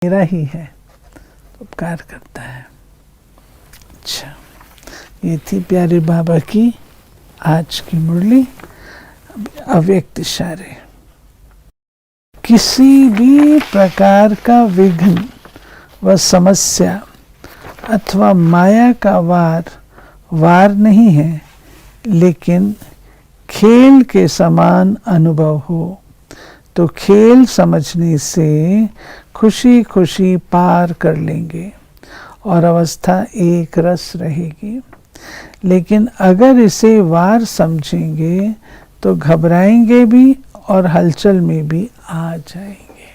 मेरा ही है, उपकार करता है। अच्छा, ये थी प्यारे बाबा की आज की मुरली। अव्यक्त इशारे। किसी भी प्रकार का विघ्न व समस्या अथवा माया का वार नहीं है, लेकिन खेल के समान अनुभव हो तो खेल समझने से खुशी खुशी पार कर लेंगे और अवस्था एक रस रहेगी। लेकिन अगर इसे वार समझेंगे तो घबराएंगे भी और हलचल में भी आ जाएंगे।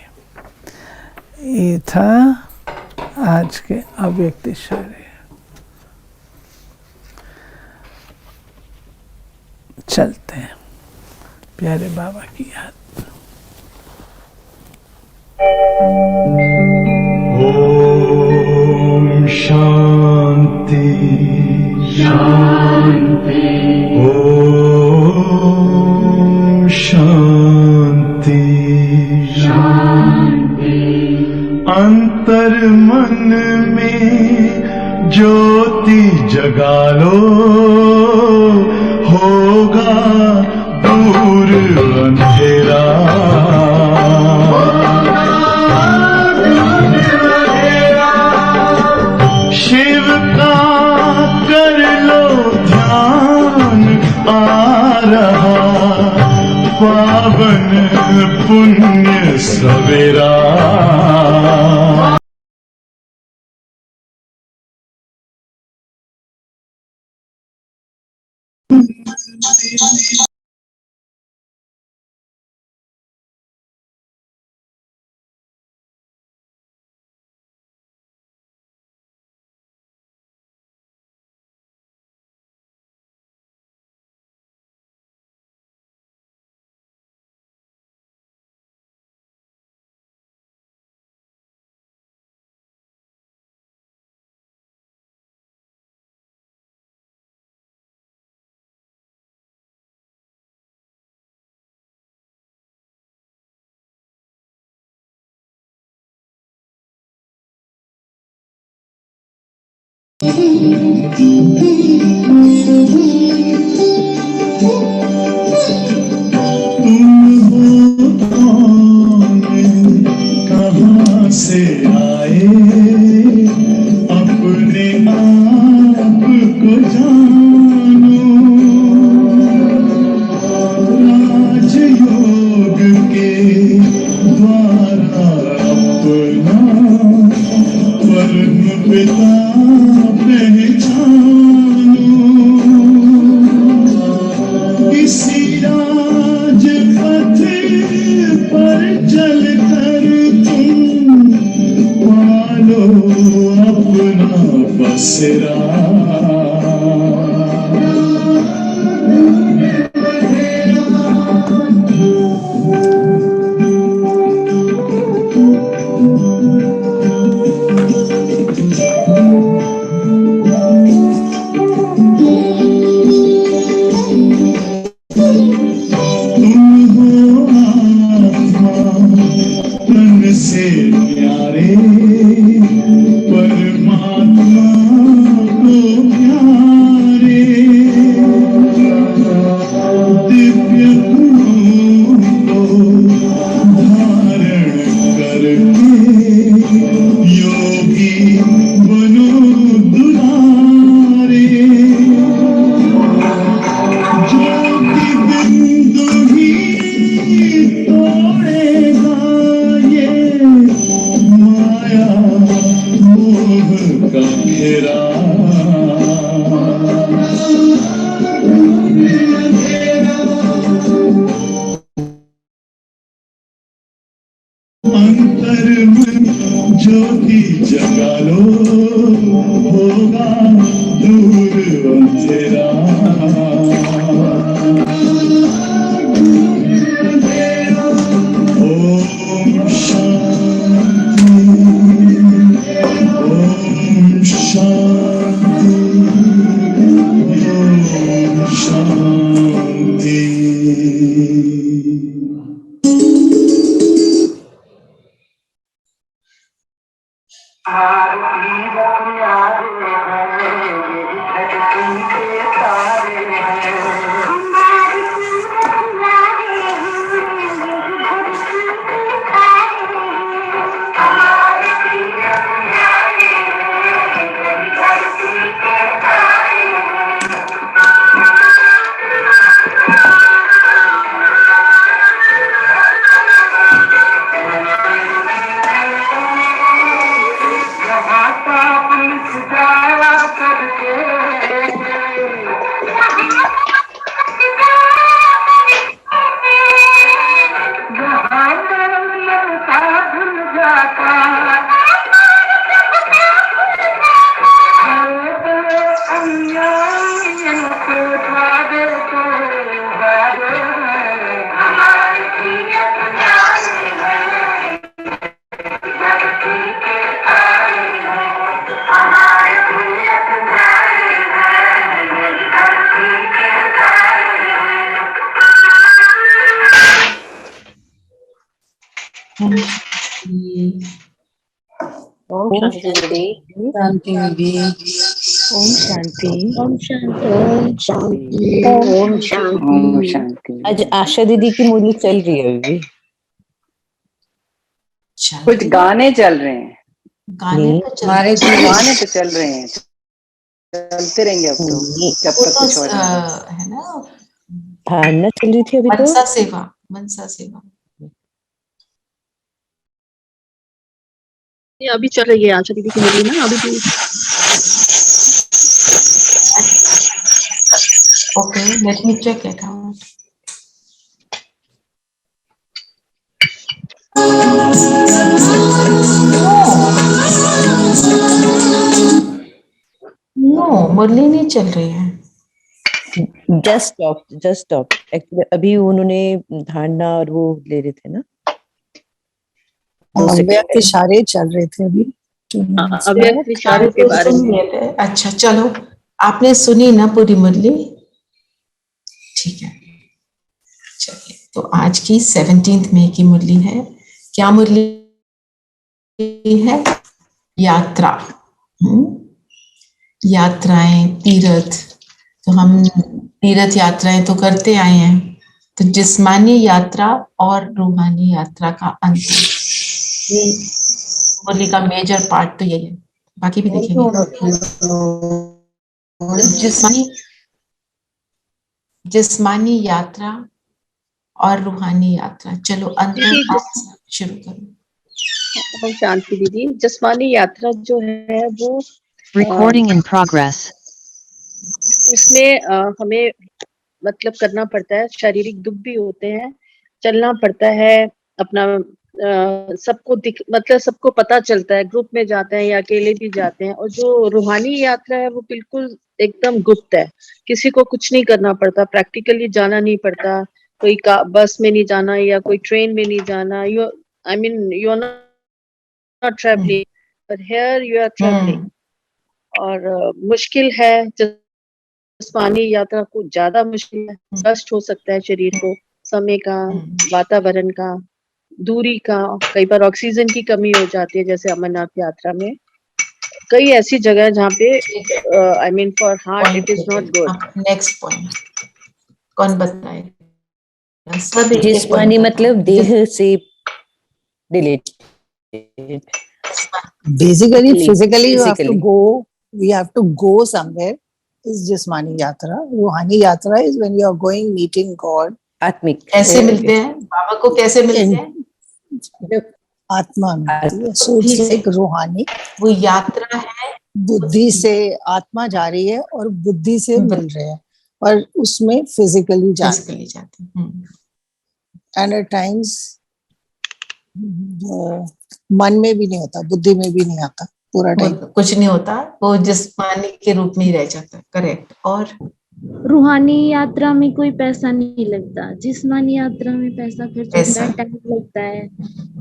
ये था आज के अव्यक्त इशारे। चलते हैं प्यारे बाबा की याद। ओम शांति शांति। ओम शांति शांति। अंतर मन में ज्योति जगा लो, होगा दूर अंधेरा। शिव का कर लो ध्यान, आ रहा पावन पुण्य सवेरा। कहाँ से आए अपने आप को जानो। राजयोग के द्वारा अपना परम पिता पहचानो। इसी राजपथ पर चल कर तुम पालो अपना बसेरा। से प्यारे परमात्मा को प्यारे, दिव्य गुणों को धारण करके योगी बनो दुलारे। ज्योति बिंदु ही तोड़ेगा माया मोह का घेरा। अंतर में ज्योति जगा लो, होगा दूर अंधेरा। ओम शांति। ओम शांति। ओम शांति। ओम ओम शांति शांति दीदी। शांति दीदी। ओम शांति। ओम शांति। ओम शांति। ओम शांति। आज आशा दीदी की मुरली चल रही है अभी। कुछ गाने चल रहे हैं। गाने तो चल हमारे रहे गाने तो चल रहे हैं, चलते रहेंगे अब तो, जब वो तक तो कुछ हो रहा है। है ना, धारणा चल रही थी अभी तो। मनसा सेवा, मनसा सेवा ये अभी चल रही है आशा दीदी की मुरली ना अभी भी। Okay, let me check it out. No, Murli नहीं चल रही है। जस्ट स्टॉप एक्चुअली अभी उन्होंने धारणा और वो ले रहे थे ना, अव्यक्त इशारे चल रहे थे अभी। अव्यक्त इशारों के बारे में। सुन लिए थे। अच्छा चलो, आपने सुनी ना पूरी मुरली? ठीक है, चलिए। तो आज की 17 मई की मुरली है। क्या मुरली है? यात्रा। यात्राएं, तीर्थ। तो हम तीर्थ यात्राएं तो करते आए हैं। तो जिस्मानी यात्रा और रूहानी यात्रा का अंतर, ये मुरली का मेजर पार्ट तो यही है, बाकी भी देखेंगे। जिस्मानी यात्रा और रूहानी यात्रा। चलो अंतर आप शुरू करो। ओम शांति दीदी। जिस्मानी यात्रा जो है वो Recording in progress. उसमें हमें मतलब करना पड़ता है, शारीरिक दुख भी होते हैं, चलना पड़ता है अपना, सबको मतलब सबको पता चलता है, ग्रुप में जाते हैं या अकेले भी जाते हैं। और जो रूहानी यात्रा है वो बिल्कुल एकदम गुप्त है, किसी को कुछ नहीं करना पड़ता, प्रैक्टिकली जाना नहीं पड़ता, कोई बस में नहीं जाना या कोई ट्रेन में नहीं जाना। You I mean you are not travelling but here you are travelling. और मुश्किल है, जिस्मानी यात्रा को ज्यादा मुश्किल है, कष्ट हो सकता है शरीर को, समय का, वातावरण का, दूरी का, कई बार ऑक्सीजन की कमी हो जाती है, जैसे अमरनाथ यात्रा में कई ऐसी जगह है जहाँ पे I mean for heart it is not good. Next point कौन बताए? सब जिस्मानी मतलब देह से related. Basically, physically, you have to go. We have to go somewhere. Is जिस्मानी यात्रा. रूहानी यात्रा is when you are going meeting God. आत्मिक कैसे मिलते हैं बाबा को? कैसे मिलते हैं? जब आत्मा मिलती है, so it's like रूहानी. वो यात्रा है, बुद्धि से आत्मा जा रही है और बुद्धि से मिल रहे हैं, और उसमें फिजिकली जाते हैं। एंड एट टाइम्स मन में भी नहीं होता, बुद्धि में भी नहीं आता पूरा टाइम, कुछ नहीं होता, वो जिस्मानी के रूप में ही रह जाता है। करेक्ट। और रूहानी यात्रा में कोई पैसा नहीं लगता, जिस्मानी यात्रा में पैसा खर्च होता है, टाइम लगता है।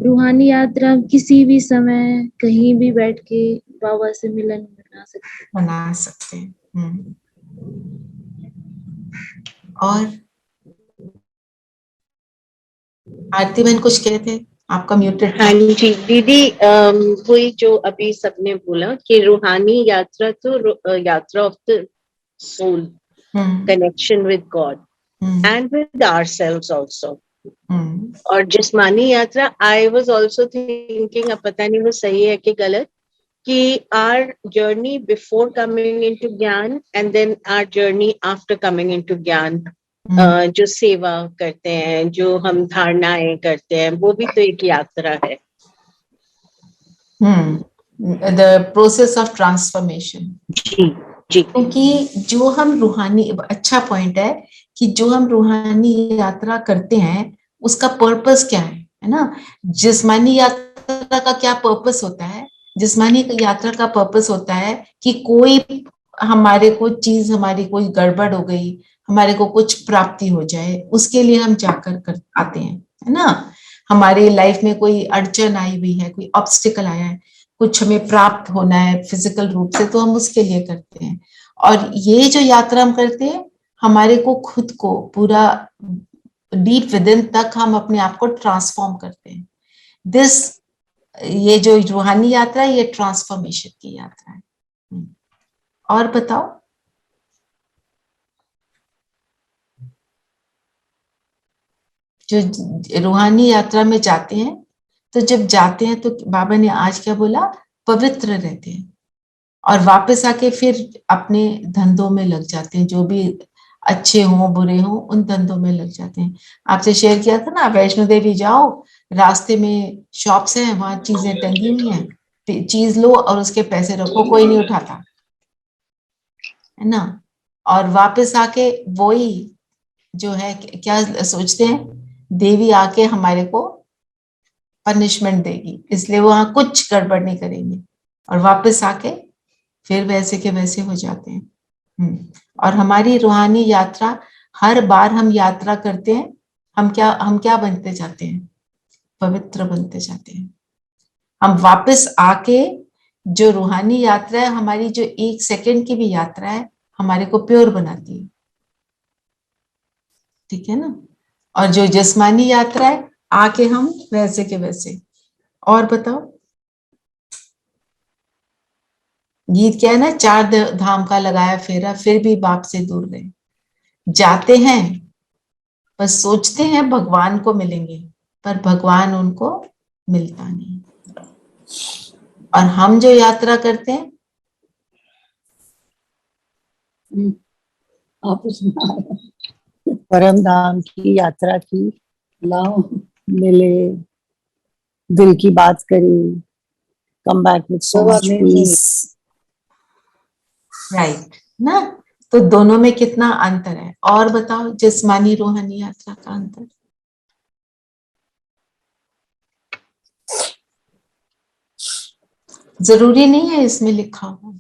रूहानी यात्रा किसी भी समय कहीं भी बैठ के बाबा से मिलन बना सकते हैं। और आरती बहन कुछ कह रहे थे, आपका म्यूटेड था। हाँ जी दीदी, वही जो अभी सबने बोला कि रूहानी यात्रा तो यात्रा of the soul, connection with God and with ourselves also. और जिस्मानी यात्रा, आई वाज आल्सो थिंकिंग, अब पता नहीं वो सही है कि गलत, कि our journey before coming into gyan and then our journey after coming into gyan, जो सेवा करते हैं, जो हम धारणाएं करते हैं, वो भी तो एक यात्रा है। The process of transformation. जी जी। क्योंकि जो हम रूहानी, अच्छा पॉइंट है कि जो हम रूहानी यात्रा करते हैं उसका पर्पस क्या है ना। जिस्मानी यात्रा का क्या पर्पस होता है? जिस्मानी यात्रा का पर्पस होता है कि कोई हमारे को चीज, हमारी कोई गड़बड़ हो गई, हमारे को कुछ प्राप्ति हो जाए, उसके लिए हम जाकर कर आते हैं, है ना। हमारी लाइफ में कोई अड़चन आई हुई है, कोई ऑब्स्टिकल आया है, कुछ हमें प्राप्त होना है फिजिकल रूप से, तो हम उसके लिए करते हैं। और ये जो यात्रा हम करते हैं, हमारे को खुद को पूरा डीप विदिन तक हम अपने आप को ट्रांसफॉर्म करते हैं। ये जो रूहानी यात्रा है, ये ट्रांसफॉर्मेशन की यात्रा है। और बताओ। जो रूहानी यात्रा में जाते हैं, तो जब जाते हैं तो बाबा ने आज क्या बोला, पवित्र रहते हैं और वापस आके फिर अपने धंधों में लग जाते हैं, जो भी अच्छे हों बुरे हों उन धंधों में लग जाते हैं। आपसे शेयर किया था ना, वैष्णो देवी जाओ, रास्ते में शॉप्स हैं, वहां चीजें टंगी हुई हैं, चीज लो और उसके पैसे रखो, कोई नहीं उठाता, है ना। और वापस आके वही जो है क्या सोचते हैं, देवी आके हमारे को पनिशमेंट देगी, इसलिए वहां कुछ गड़बड़ नहीं करेंगे और वापस आके फिर वैसे के वैसे हो जाते हैं। और हमारी रूहानी यात्रा, हर बार हम यात्रा करते हैं, हम क्या बनते जाते हैं, पवित्र बनते जाते हैं। हम वापस आके, जो रूहानी यात्रा है हमारी, जो 1 सेकंड की भी यात्रा है, हमारे को प्योर बनाती है, ठीक है ना। और जो जिस्मानी यात्रा है, आके हम वैसे के वैसे। और बताओ। गीत क्या है ना, 4 धाम का लगाया फेरा, फिर भी बाप से दूर गए। जाते हैं, बस सोचते हैं भगवान को मिलेंगे, पर भगवान उनको मिलता नहीं। और हम जो यात्रा करते हैं, आप परम धाम की यात्रा की, लाओ मिले, दिल की बात करी, come back with so much peace, right ना। तो दोनों में कितना अंतर है। और बताओ, जिस्मानी रूहानी यात्रा का अंतर। जरूरी नहीं है इसमें लिखा हो।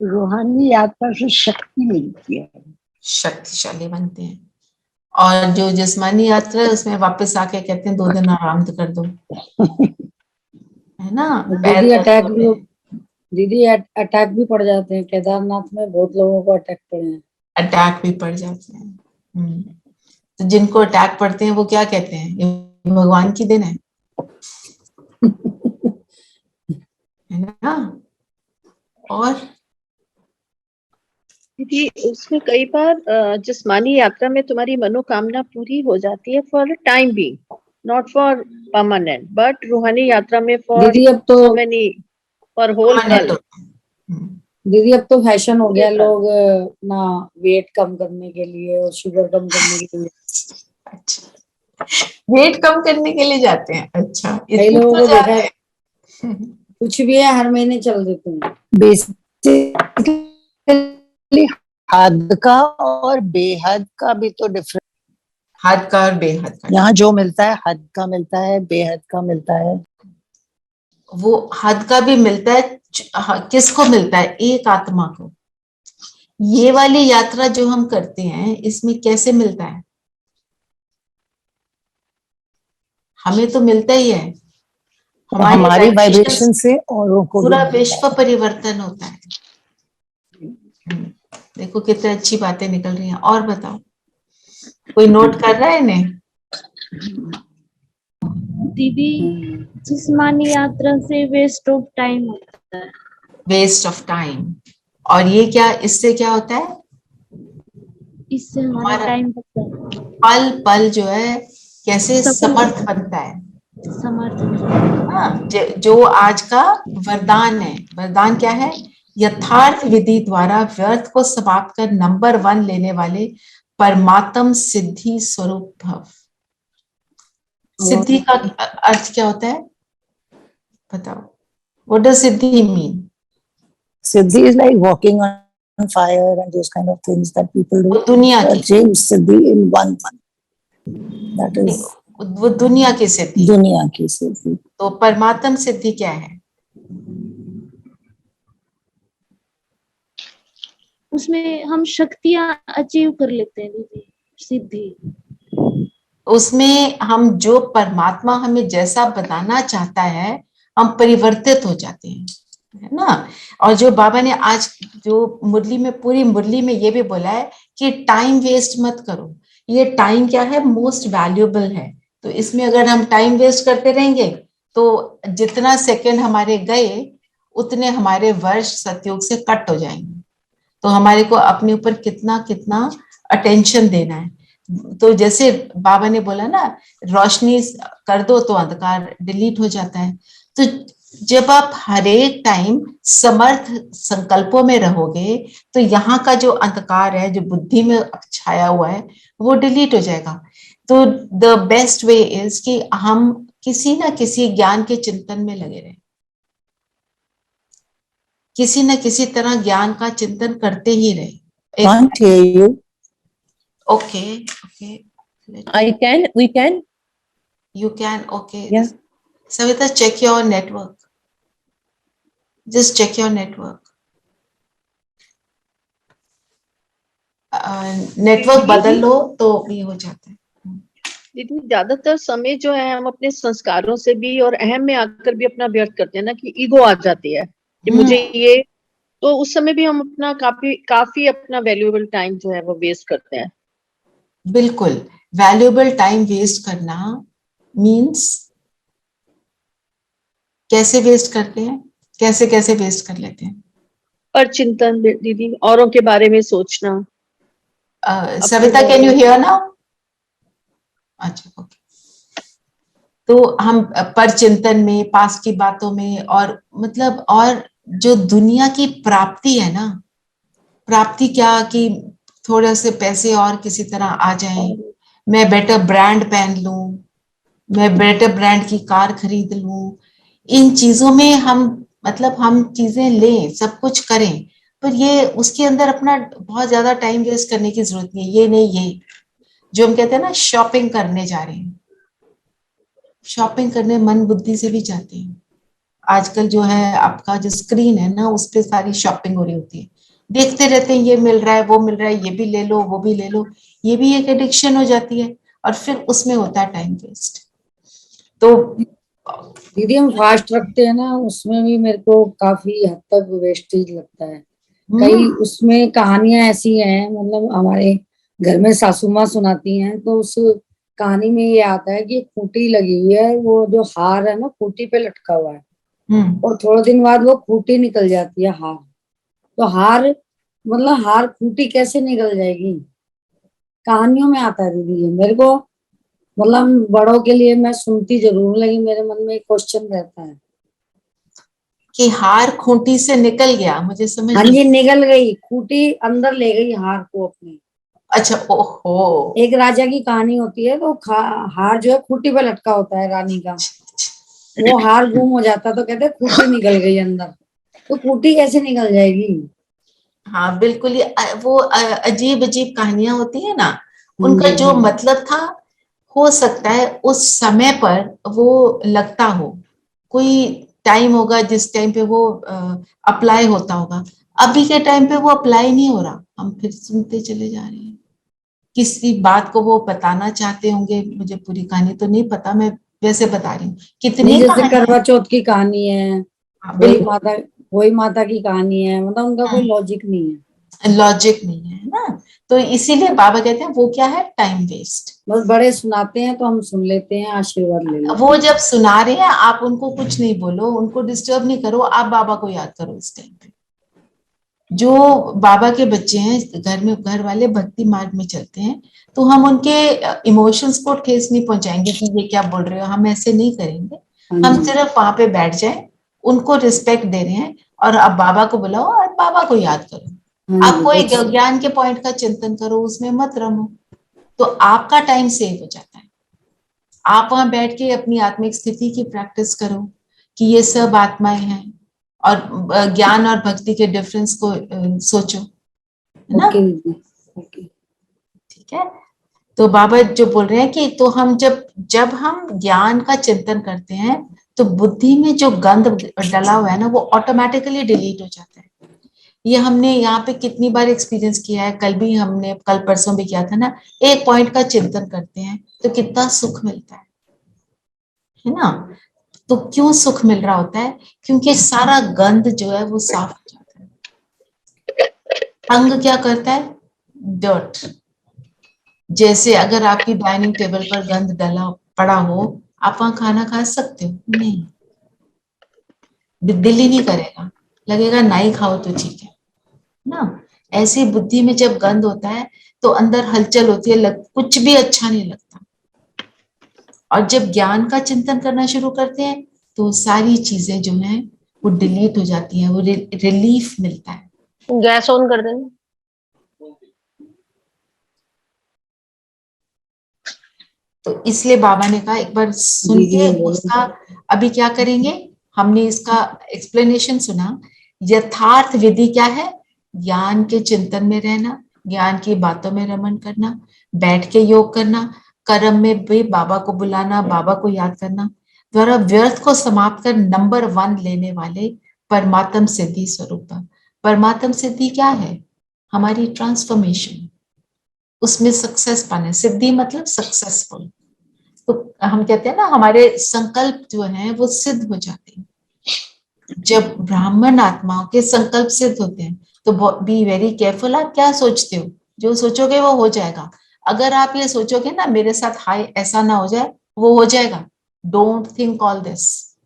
रूहानी यात्रा से शक्ति मिलती है, शक्तिशाली बनते हैं। और जो जिस्मानी यात्रा है, उसमें वापस आके कहते हैं 2 दिन आराम कर दो, है ना। दीदी अटैक भी पड़ जाते हैं। केदारनाथ में बहुत लोगों को अटैक पड़े हैं। अटैक भी पड़ जाते हैं। तो जिनको अटैक पड़ते हैं वो क्या कहते हैं, ये भगवान की दिन है ना। और दीदी, उसमें कई बार जिस्मानी यात्रा में तुम्हारी मनोकामना पूरी हो जाती है for time being, not for permanent, but रूहानी यात्रा में फॉर दीदी अब तो सो मेनी, फॉर होल कल। दीदी अब तो फैशन हो गया, लोग ना वेट कम करने के लिए और शुगर कम करने के लिए। अच्छा, वेट कम करने के लिए जाते हैं। अच्छा, कई लोगों को देखा है, कुछ भी है हर महीने चल देते हैं। बेसिकली हद का और बेहद का भी तो डिफरेंस, हद का और बेहद का। यहाँ जो मिलता है हद का मिलता है, बेहद का मिलता है। वो हद का भी मिलता है, किसको मिलता है, एक आत्मा को। ये वाली यात्रा जो हम करते हैं, इसमें कैसे मिलता है, हमें तो मिलता ही है, हमारी वाइब्रेशन से औरों को पूरा विश्व परिवर्तन होता है। देखो कितनी अच्छी बातें निकल रही हैं। और बताओ, कोई नोट कर रहा है इन्हें? दीदी जिस्मानी यात्रा से वेस्ट ऑफ टाइम होता है। Waste of time. और ये क्या, इससे क्या होता है? इससे हमारा हमारा टाइम बचता है, पल पल जो है कैसे सफल समर्थ बनता है। समर्थन। हाँ, जो आज का वरदान है, वरदान क्या है? यथार्थ विधि द्वारा व्यर्थ को समाप्त कर नंबर 1 लेने वाले परमात्म सिद्धि स्वरूप भव। सिद्धि का अर्थ क्या होता है बताओ? What does Siddhi mean? Siddhi is like walking on fire and those kind of things that people do. दुनिया की, Achieve Siddhi in 1 month. That is वो दुनिया की सिद्धि। दुनिया की सिद्धि। तो परमात्म सिद्धि क्या है? उसमें हम शक्तियां अचीव कर लेते हैं दीदी, सिद्धि। उसमें हम जो परमात्मा हमें जैसा बताना चाहता है हम परिवर्तित हो जाते हैं, है ना। और जो बाबा ने आज जो मुरली में, पूरी मुरली में ये भी बोला है कि टाइम वेस्ट मत करो। ये टाइम क्या है? मोस्ट वैल्यूएबल है। तो इसमें अगर हम टाइम वेस्ट करते रहेंगे तो जितना सेकंड हमारे गए उतने हमारे वर्ष सतयुग से कट हो जाएंगे। तो हमारे को अपने ऊपर कितना कितना अटेंशन देना है। तो जैसे बाबा ने बोला ना, रोशनी कर दो तो अंधकार डिलीट हो जाता है। तो जब आप हर एक टाइम समर्थ संकल्पों में रहोगे तो यहाँ का जो अंधकार है, जो बुद्धि में छाया हुआ है, वो डिलीट हो जाएगा। तो द बेस्ट वे इज कि हम किसी ना किसी ज्ञान के चिंतन में लगे रहें, किसी न किसी तरह ज्ञान का चिंतन करते ही रहे। Can't hear you. Okay. We can. You can. Okay. Yeah. Savita, check your network. Just check your network. Network बदल लो तो ये हो जाता है। दीदी ज्यादातर समय जो है हम अपने संस्कारों से भी और अहम में आकर भी अपना व्यर्थ करते हैं ना, कि ईगो आ जाती है कि मुझे ये, तो उस समय भी हम अपना काफी अपना वैल्यूएबल टाइम जो है वो वेस्ट करते हैं। बिल्कुल, वैल्यूएबल टाइम वेस्ट करना मीन्स कैसे वेस्ट करते हैं, कैसे कैसे वेस्ट कर लेते हैं? पर चिंतन दीदी, औरों के बारे में सोचना। Savita, can you here now? अच्छा, ओके। तो हम पर चिंतन में, पास की बातों में, और मतलब और जो दुनिया की प्राप्ति है ना, प्राप्ति क्या कि थोड़े से पैसे और किसी तरह आ जाएं, मैं बेटर ब्रांड पहन लूं, मैं बेटर ब्रांड की कार खरीद लूं, इन चीजों में हम मतलब हम चीजें लें, सब कुछ करें, पर ये उसके अंदर अपना बहुत ज्यादा टाइम वेस्ट करने की जरूरत नहीं है। ये नहीं, ये जो हम कहते हैं ना शॉपिंग करने जा रहे हैं, शॉपिंग करने मन बुद्धि से भी जाते हैं। आजकल जो है आपका जो स्क्रीन है ना, उस पर सारी शॉपिंग हो रही होती है, देखते रहते हैं ये मिल रहा है, वो मिल रहा है, ये भी ले लो, वो भी ले लो, ये भी एक एडिक्शन हो जाती है और फिर उसमें होता है टाइम वेस्ट। तो दीदी हम फास्ट रखते हैं ना, उसमें भी मेरे को काफी हद तक वेस्टेज लगता है। कई उसमें कहानियां ऐसी हैं, मतलब हमारे घर में सासू माँ सुनाती हैं, तो उस कहानी में ये आता है कि खूंटी लगी हुई है, वो जो हार है ना खूंटी पे लटका हुआ है, और थोड़े दिन बाद वो खूंटी निकल जाती है हार। तो हार मतलब हार खूंटी कैसे निकल जाएगी, कहानियों में आता है दीदी। ये मेरे को मतलब बड़ों के लिए मैं सुनती जरूर, लेकिन मेरे मन में एक क्वेश्चन रहता है कि हार खूंटी से निकल गया, मुझे समझ। हाँ जी, निकल गई खूंटी, अंदर ले गई हार को अपने। अच्छा, ओहो। एक राजा की कहानी होती है, तो हार जो है खूंटी पे लटका होता है रानी का, वो हार गुम हो जाता, तो कहते हैं खूंटी निकल गई अंदर। तो खूंटी कैसे निकल जाएगी? हाँ बिल्कुल, ये वो अजीब अजीब कहानियां होती है ना, उनका जो मतलब था, हो सकता है उस समय पर वो लगता हो, कोई टाइम होगा जिस टाइम पे वो अप्लाई होता होगा। अभी के टाइम पे वो अप्लाई नहीं हो रहा, हम फिर सुनते चले जा रहे हैं। किसी बात को वो बताना चाहते होंगे, मुझे पूरी कहानी तो नहीं पता, मैं वैसे बता रही हूँ कितनी जैसे करवा चौथ की कहानी है, बिल्कुल वही माता की कहानी है, मतलब उनका कोई लॉजिक नहीं है। लॉजिक नहीं है ना, तो इसीलिए बाबा कहते हैं वो क्या है, टाइम वेस्ट। बस बड़े सुनाते हैं तो हम सुन लेते हैं, आशीर्वाद ले लेते हैं। वो जब सुना रहे हैं आप उनको कुछ नहीं बोलो, उनको डिस्टर्ब नहीं करो, आप बाबा को याद करो इस टाइम पे। जो बाबा के बच्चे हैं घर में, घर वाले भक्ति मार्ग में चलते हैं, तो हम उनके इमोशंस को ठेस नहीं पहुंचाएंगे कि ये क्या बोल रहे हो, हम ऐसे नहीं करेंगे। हम सिर्फ वहां पे बैठ जाए, उनको रिस्पेक्ट दे रहे हैं, और अब बाबा को बुलाओ और बाबा को याद करो। आप कोई ज्ञान के पॉइंट का चिंतन करो, उसमें मत रमो, तो आपका टाइम सेव हो जाता है। आप वहां बैठ के अपनी आत्मिक स्थिति की प्रैक्टिस करो कि ये सब आत्माएं हैं, और ज्ञान और भक्ति के डिफरेंस को सोचो, है ना। ठीक है, तो बाबा जो बोल रहे हैं कि तो हम जब हम ज्ञान का चिंतन करते हैं तो बुद्धि में जो गंध डला हुआ है ना, वो ऑटोमेटिकली डिलीट हो जाता है। ये हमने यहाँ पे कितनी बार एक्सपीरियंस किया है, कल भी हमने, कल परसों भी किया था ना। एक पॉइंट का चिंतन करते हैं तो कितना सुख मिलता है ना। तो क्यों सुख मिल रहा होता है, क्योंकि सारा गंध जो है वो साफ हो जाता है। अंग क्या करता है, डर्ट। जैसे अगर आपकी डाइनिंग टेबल पर गंध डला पड़ा हो, आप वहां खाना खा सकते हो? नहीं, दिल ही नहीं करेगा, लगेगा ना ही खाओ तो ठीक है ना। ऐसी बुद्धि में जब गंध होता है तो अंदर हलचल होती है, कुछ भी अच्छा नहीं लगता। और जब ज्ञान का चिंतन करना शुरू करते हैं तो सारी चीजें जो हैं वो डिलीट हो जाती हैं, वो रिलीफ मिलता है। गैस ऑन कर देना। तो इसलिए बाबा ने कहा एक बार सुन के उसका, अभी क्या करेंगे, हमने इसका एक्सप्लेनेशन सुना। यथार्थ विधि क्या है, ज्ञान के चिंतन में रहना, ज्ञान की बातों में रमन करना, बैठ के योग करना, कर्म में भी बाबा को बुलाना, बाबा को याद करना, द्वारा व्यर्थ को समाप्त कर नंबर 1 लेने वाले परमात्म सिद्धि स्वरूप। परमात्म सिद्धि क्या है, हमारी ट्रांसफॉर्मेशन, उसमें सक्सेस पाना। सिद्धि मतलब सक्सेसफुल। तो हम कहते हैं ना हमारे संकल्प जो हैं वो सिद्ध हो जाते हैं। जब ब्राह्मण आत्माओं के संकल्प सिद्ध होते हैं तो बी वेरी केयरफुल, आप क्या सोचते हो, जो सोचोगे वो हो जाएगा। अगर आप ये सोचोगे ना मेरे साथ हाय ऐसा ना हो जाए, वो हो जाएगा। डोंट थिंक ऑल दिस,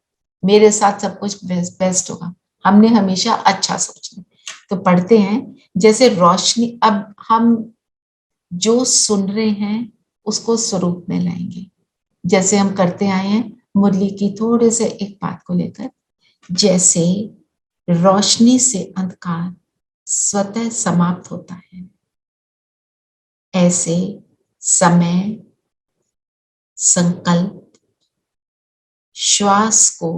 मेरे साथ सब कुछ बेस्ट होगा। हमने हमेशा अच्छा सोचना। तो पढ़ते हैं जैसे रोशनी, अब हम जो सुन रहे हैं उसको स्वरूप में लाएंगे, जैसे हम करते आए हैं मुरली की थोड़े से एक बात को लेकर। जैसे रोशनी से अंधकार स्वतः समाप्त होता है, ऐसे समय, संकल्प, श्वास को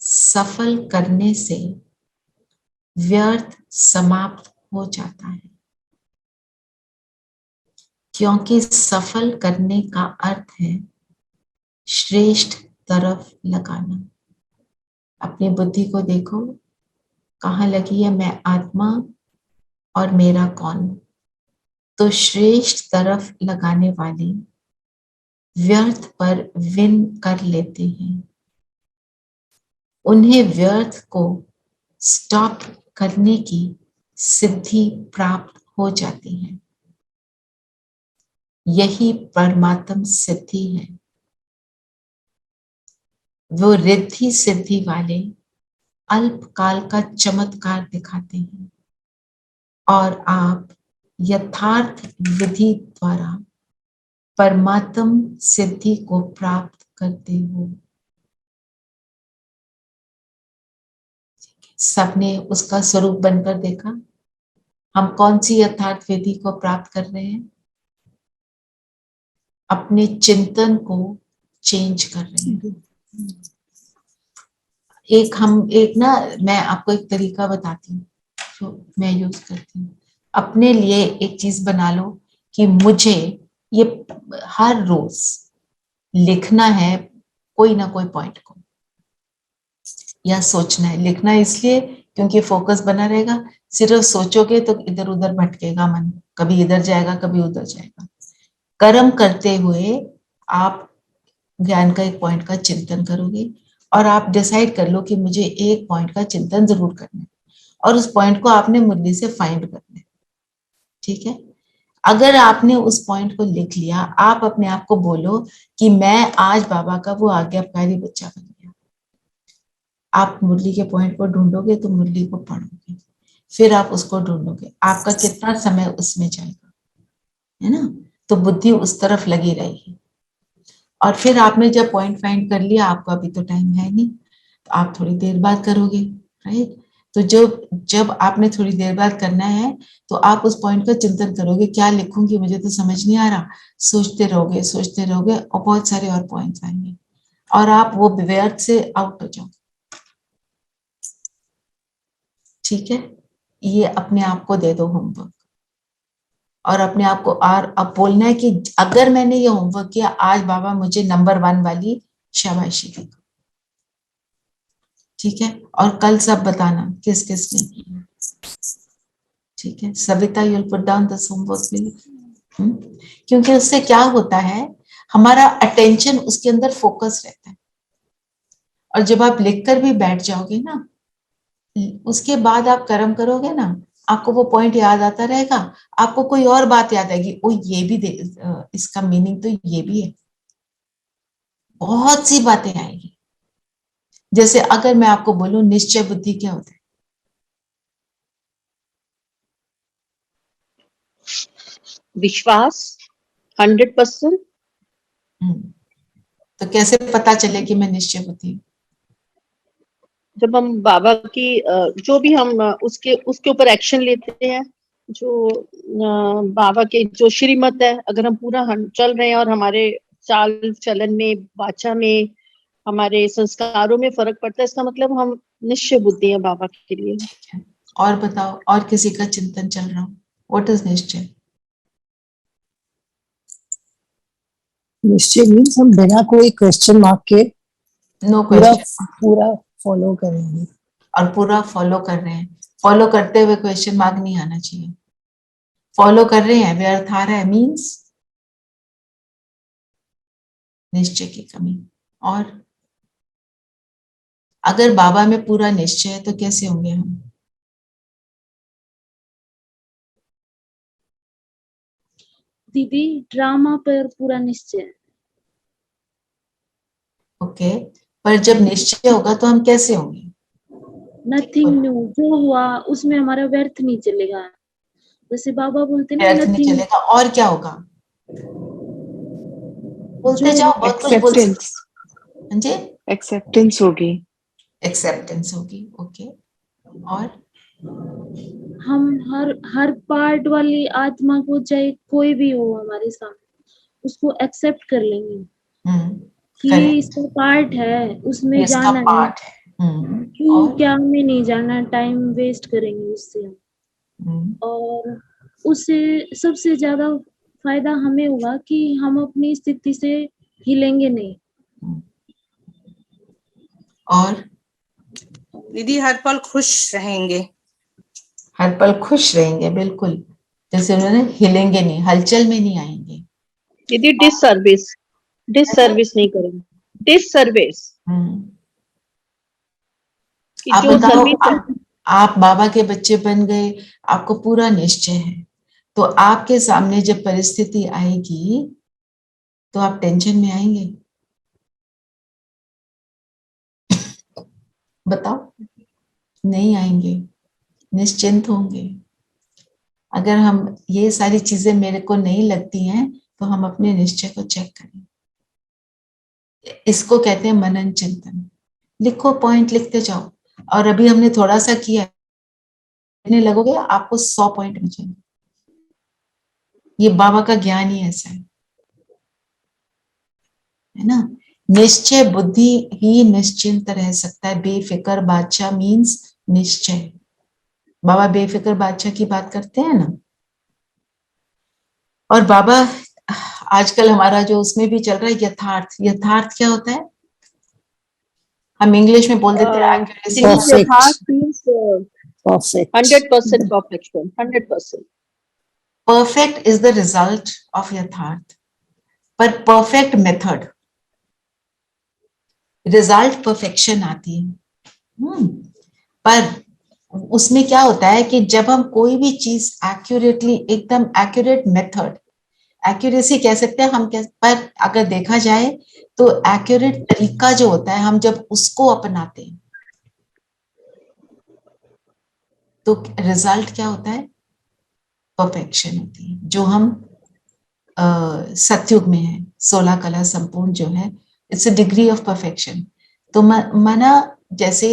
सफल करने से व्यर्थ समाप्त हो जाता है। क्योंकि सफल करने का अर्थ है श्रेष्ठ तरफ लगाना। अपनी बुद्धि को देखो कहाँ लगी है, मैं आत्मा और मेरा कौन। तो श्रेष्ठ तरफ लगाने वाले व्यर्थ पर विन कर लेते हैं, उन्हें व्यर्थ को स्टॉप करने की सिद्धि प्राप्त हो जाती है। यही परमात्म सिद्धि है। वो रिद्धि सिद्धि वाले अल्पकाल का चमत्कार दिखाते हैं और आप यथार्थ विधि द्वारा परमात्म सिद्धि को प्राप्त करते हो। सबने उसका स्वरूप बनकर देखा। हम कौन सी यथार्थ विधि को प्राप्त कर रहे हैं, अपने चिंतन को चेंज कर रहे हैं। मैं आपको एक तरीका बताती हूँ जो मैं यूज करती हूँ। अपने लिए एक चीज बना लो कि मुझे ये हर रोज लिखना है कोई ना कोई पॉइंट को, या सोचना है। लिखना इसलिए क्योंकि फोकस बना रहेगा, सिर्फ सोचोगे तो इधर उधर भटकेगा मन, कभी इधर जाएगा कभी उधर जाएगा। कर्म करते हुए आप ज्ञान का एक पॉइंट का चिंतन करोगे और आप डिसाइड कर लो कि मुझे एक पॉइंट का चिंतन जरूर करना है और उस पॉइंट को आपने मुरली से फाइंड करना है। ठीक है, अगर आपने उस पॉइंट को लिख लिया, आप अपने आप को बोलो कि मैं आज बाबा का वो आज्ञाकारी बच्चा बन गया। आप मुरली के पॉइंट को ढूंढोगे तो मुरली को पढ़ोगे, फिर आप उसको ढूंढोगे, आपका कितना समय उसमें जाएगा, है ना? तो बुद्धि उस तरफ लगी रहेगी। और फिर आपने जब पॉइंट फाइंड कर लिया, आपको अभी तो टाइम है नहीं, तो आप थोड़ी देर बाद करोगे, राइट? तो जब आपने थोड़ी देर बाद करना है तो आप उस पॉइंट का चिंतन करोगे, क्या लिखूंगी, मुझे तो समझ नहीं आ रहा, सोचते रहोगे और बहुत सारे और पॉइंट्स आएंगे और आप वो व्यर्थ से आउट हो जाओगे। ठीक है, ये अपने आप को दे दो होमवर्क, और अपने आप को और अब बोलना है कि अगर मैंने ये होमवर्क किया, आज बाबा मुझे नंबर 1 वाली शाबाशी देगा। ठीक है, और कल सब बताना किस किस ने किया। ठीक है, Savita you'll put down this homework please. क्योंकि उससे क्या होता है, हमारा अटेंशन उसके अंदर फोकस रहता है, और जब आप लिखकर भी बैठ जाओगे ना, उसके बाद आप कर्म करोगे ना, आपको वो पॉइंट याद आता रहेगा, आपको कोई और बात याद आएगी, ओ ये भी इसका मीनिंग तो ये भी है, बहुत सी बातें आएगी। जैसे अगर मैं आपको बोलूं निश्चय बुद्धि क्या होता है? विश्वास 100%। तो कैसे पता चले कि मैं निश्चय बुद्धि हूं? जब हम बाबा की जो भी हम उसके ऊपर एक्शन लेते हैं, जो बाबा के जो श्रीमत है, अगर हम पूरा चल रहे हैं और हमारे चाल चलन में, वाचा में, हमारे संस्कारों में फर्क पड़ता है, इसका मतलब हम निश्चय बुद्धि हैं बाबा के लिए। ठीक है, और बताओ, और किसी का चिंतन चल रहा हो, व्हाट इज निश्चय? निश्चय मीन्स हम बिना कोई क्वेश्चन मार्क के नो पूरा क्वेश्चन, पूरा फॉलो करेंगे। और पूरा फॉलो कर रहे हैं। फॉलो करते हुए क्वेश्चन मार्क नहीं आना चाहिए। फॉलो कर रहे हैं, व्यर्थ आ रहा है, मीन्स निश्चय की कमी। और अगर बाबा में पूरा निश्चय है तो कैसे होंगे हम? दीदी ड्रामा पर पूरा निश्चय है। ओके, पर जब निश्चय होगा तो हम कैसे होंगे? नथिंग न्यू, जो हुआ उसमें हमारा व्यर्थ नहीं चलेगा। जैसे बाबा बोलते ना, व्यर्थ नहीं नथिंग चलेगा, और क्या होगा? बोलते जो जाओ, बहुत कुछ बोल एक्सेप्टेंस, सकते। जी, एक्सेप्टेंस होगी। एक्सेप्टेंस होगी, ओके। और हम हर पार्ट वाली आत्मा को, चाहे कोई भी हो हमारे सामने, उसको एक्सेप्ट कर लेंगे कि ये करेक्ट, इसका पार्ट है, उसमें इसका जाना है। पार्ट है। क्यों और क्या में नहीं जाना, टाइम वेस्ट करेंगे उससे हम। और उससे सबसे ज्यादा फायदा हमें होगा कि हम अपनी स्थिति से हिलेंगे नहीं। और दीदी हर पल खुश रहेंगे। हर पल खुश रहेंगे, बिल्कुल। जैसे उन्होंने हिलेंगे नहीं, हलचल में नहीं आएंगे। दीदी डिससर्विस नहीं करेंगे, डिससर्विस कि आप जो बताओ, सर्विस है। आप बाबा के बच्चे बन गए, आपको पूरा निश्चय है, तो आपके सामने जब परिस्थिति आएगी तो आप टेंशन में आएंगे? बताओ, नहीं आएंगे, निश्चिंत होंगे। अगर हम ये सारी चीजें मेरे को नहीं लगती हैं तो हम अपने निश्चय को चेक करें। इसको कहते हैं मनन चिंतन। लिखो, पॉइंट लिखते जाओ, और अभी हमने थोड़ा सा किया, लिखने लगोगे आपको 100 पॉइंट मिलेंगे। ये बाबा का ज्ञान ही ऐसा है ना। निश्चय बुद्धि ही निश्चिंत रह सकता है। बेफिक्र बादशाह मीन्स निश्चय। बाबा बेफिक्र बादशाह की बात करते हैं ना। और बाबा आजकल हमारा जो उसमें भी चल रहा है यथार्थ। यथार्थ क्या होता है? हम इंग्लिश में बोल देते हैं एक्यूरेसी। यथार्थ means perfect, 100% perfection, 100%। Perfect is the result of यथार्थ, पर परफेक्ट मेथड, रिजल्ट परफेक्शन आती है। पर उसमें क्या होता है कि जब हम कोई भी चीज एक्यूरेटली, एकदम एक्यूरेट मेथड, एक्यूरेसी कह सकते हैं हम, पर अगर देखा जाए तो एक्यूरेट तरीका जो होता है, हम जब उसको अपनाते हैं तो रिजल्ट क्या होता है? परफेक्शन होती है, जो हम सतयुग में है। 16 कला संपूर्ण जो है, it's a degree of perfection. तो माना जैसे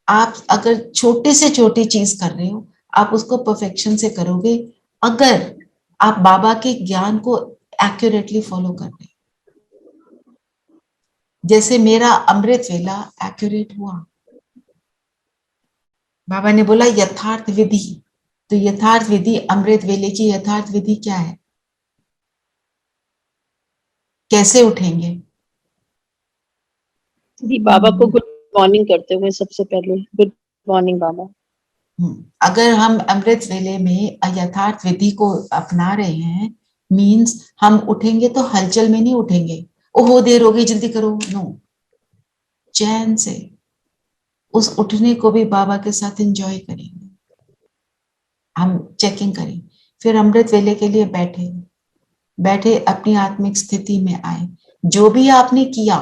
आप अगर छोटे से छोटी चीज कर रहे हो, आप उसको परफेक्शन से करोगे अगर आप बाबा के ज्ञान को एक्यूरेटली फॉलो कर रहे हो। जैसे मेरा अमृत वेला एक्यूरेट हुआ, बाबा ने बोला यथार्थ विधि, तो यथार्थ विधि, अमृत वेले की यथार्थ विधि क्या है? कैसे उठेंगे? जी, बाबा को गुड मॉर्निंग करते हुए सबसे पहले गुड मॉर्निंग बाबा। अगर हम अमृत वेले में यथार्थ विधि को अपना रहे हैं, मीन्स हम उठेंगे तो हलचल में नहीं उठेंगे, ओहो देर हो गई जल्दी करो, नो, चैन से उस उठने को भी बाबा के साथ एंजॉय करेंगे, हम चेकिंग करें। फिर अमृत वेले के लिए बैठे बैठे अपनी आत्मिक स्थिति में आए। जो भी आपने किया,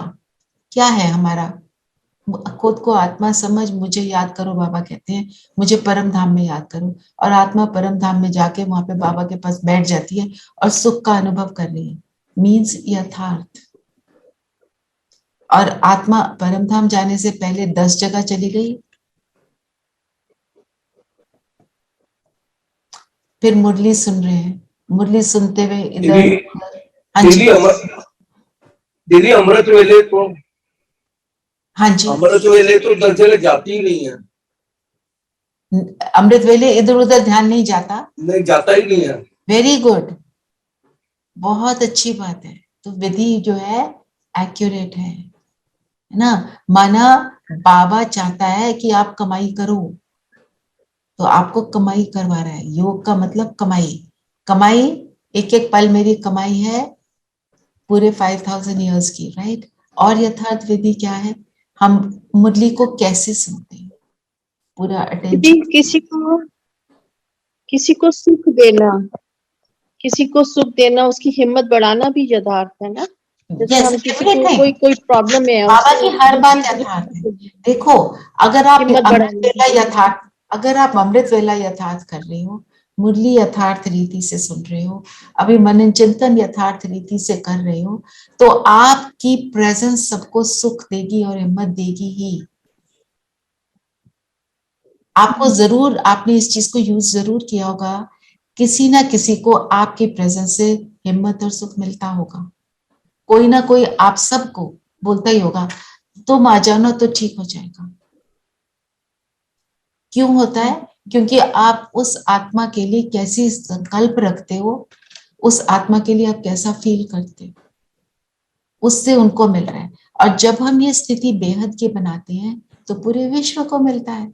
क्या है हमारा? खुद को आत्मा समझ मुझे याद करो, बाबा कहते हैं मुझे परम धाम में याद करो, और आत्मा परम धाम में जाके वहां पे बाबा के पास बैठ जाती है और सुख का अनुभव कर रही है, मीन्स यथार्थ। और आत्मा परम धाम जाने से पहले 10 जगह चली गई, फिर मुरली सुन रहे हैं, मुरली सुनते हुए इधर, हाँ जी दीदी अमृत वेले तो, हाँ जी, अमृत वेले तो 10 जगह जाती ही नहीं है। अमृत वेले इधर उधर ध्यान नहीं जाता, नहीं जाता ही नहीं है। वेरी गुड, बहुत अच्छी बात है। तो विधि जो है एक्यूरेट है ना? माना बाबा चाहता है कि आप कमाई करो, तो आपको कमाई करवा रहा है। योग का मतलब कमाई, कमाई एक एक पल मेरी कमाई है पूरे 5000 ईयर्स की, राइट? और यथार्थ विधि क्या है? हम मुरली को कैसे सुनते हैं, पूरा अटेंशन। किसी को सुख देना, किसी को सुख देना, उसकी हिम्मत बढ़ाना भी यथार्थ है ना? जैसे yes, हम किसी को कोई प्रॉब्लम है, बाबा की हर बात यथार्थ है। देखो, अगर आप अमृत वेला यथार्थ, अगर आप अमृत वेला यथार्थ कर रहे हो, मुरली यथार्थ रीति से सुन रहे हो, अभी मनन चिंतन यथार्थ रीति से कर रहे हो, तो आपकी प्रेजेंस सबको सुख देगी और हिम्मत देगी ही। आपको जरूर, आपने इस चीज को यूज जरूर किया होगा, किसी ना किसी को आपकी प्रेजेंस से हिम्मत और सुख मिलता होगा। कोई ना कोई आप सबको बोलता ही होगा तुम आ जाओ ना तो ठीक हो जाएगा। क्यों होता है? क्योंकि आप उस आत्मा के लिए कैसी संकल्प रखते हो, उस आत्मा के लिए आप कैसा फील करते हो, उससे उनको मिल रहा है। और जब हम ये स्थिति बेहद की बनाते हैं तो पूरे विश्व को मिलता है,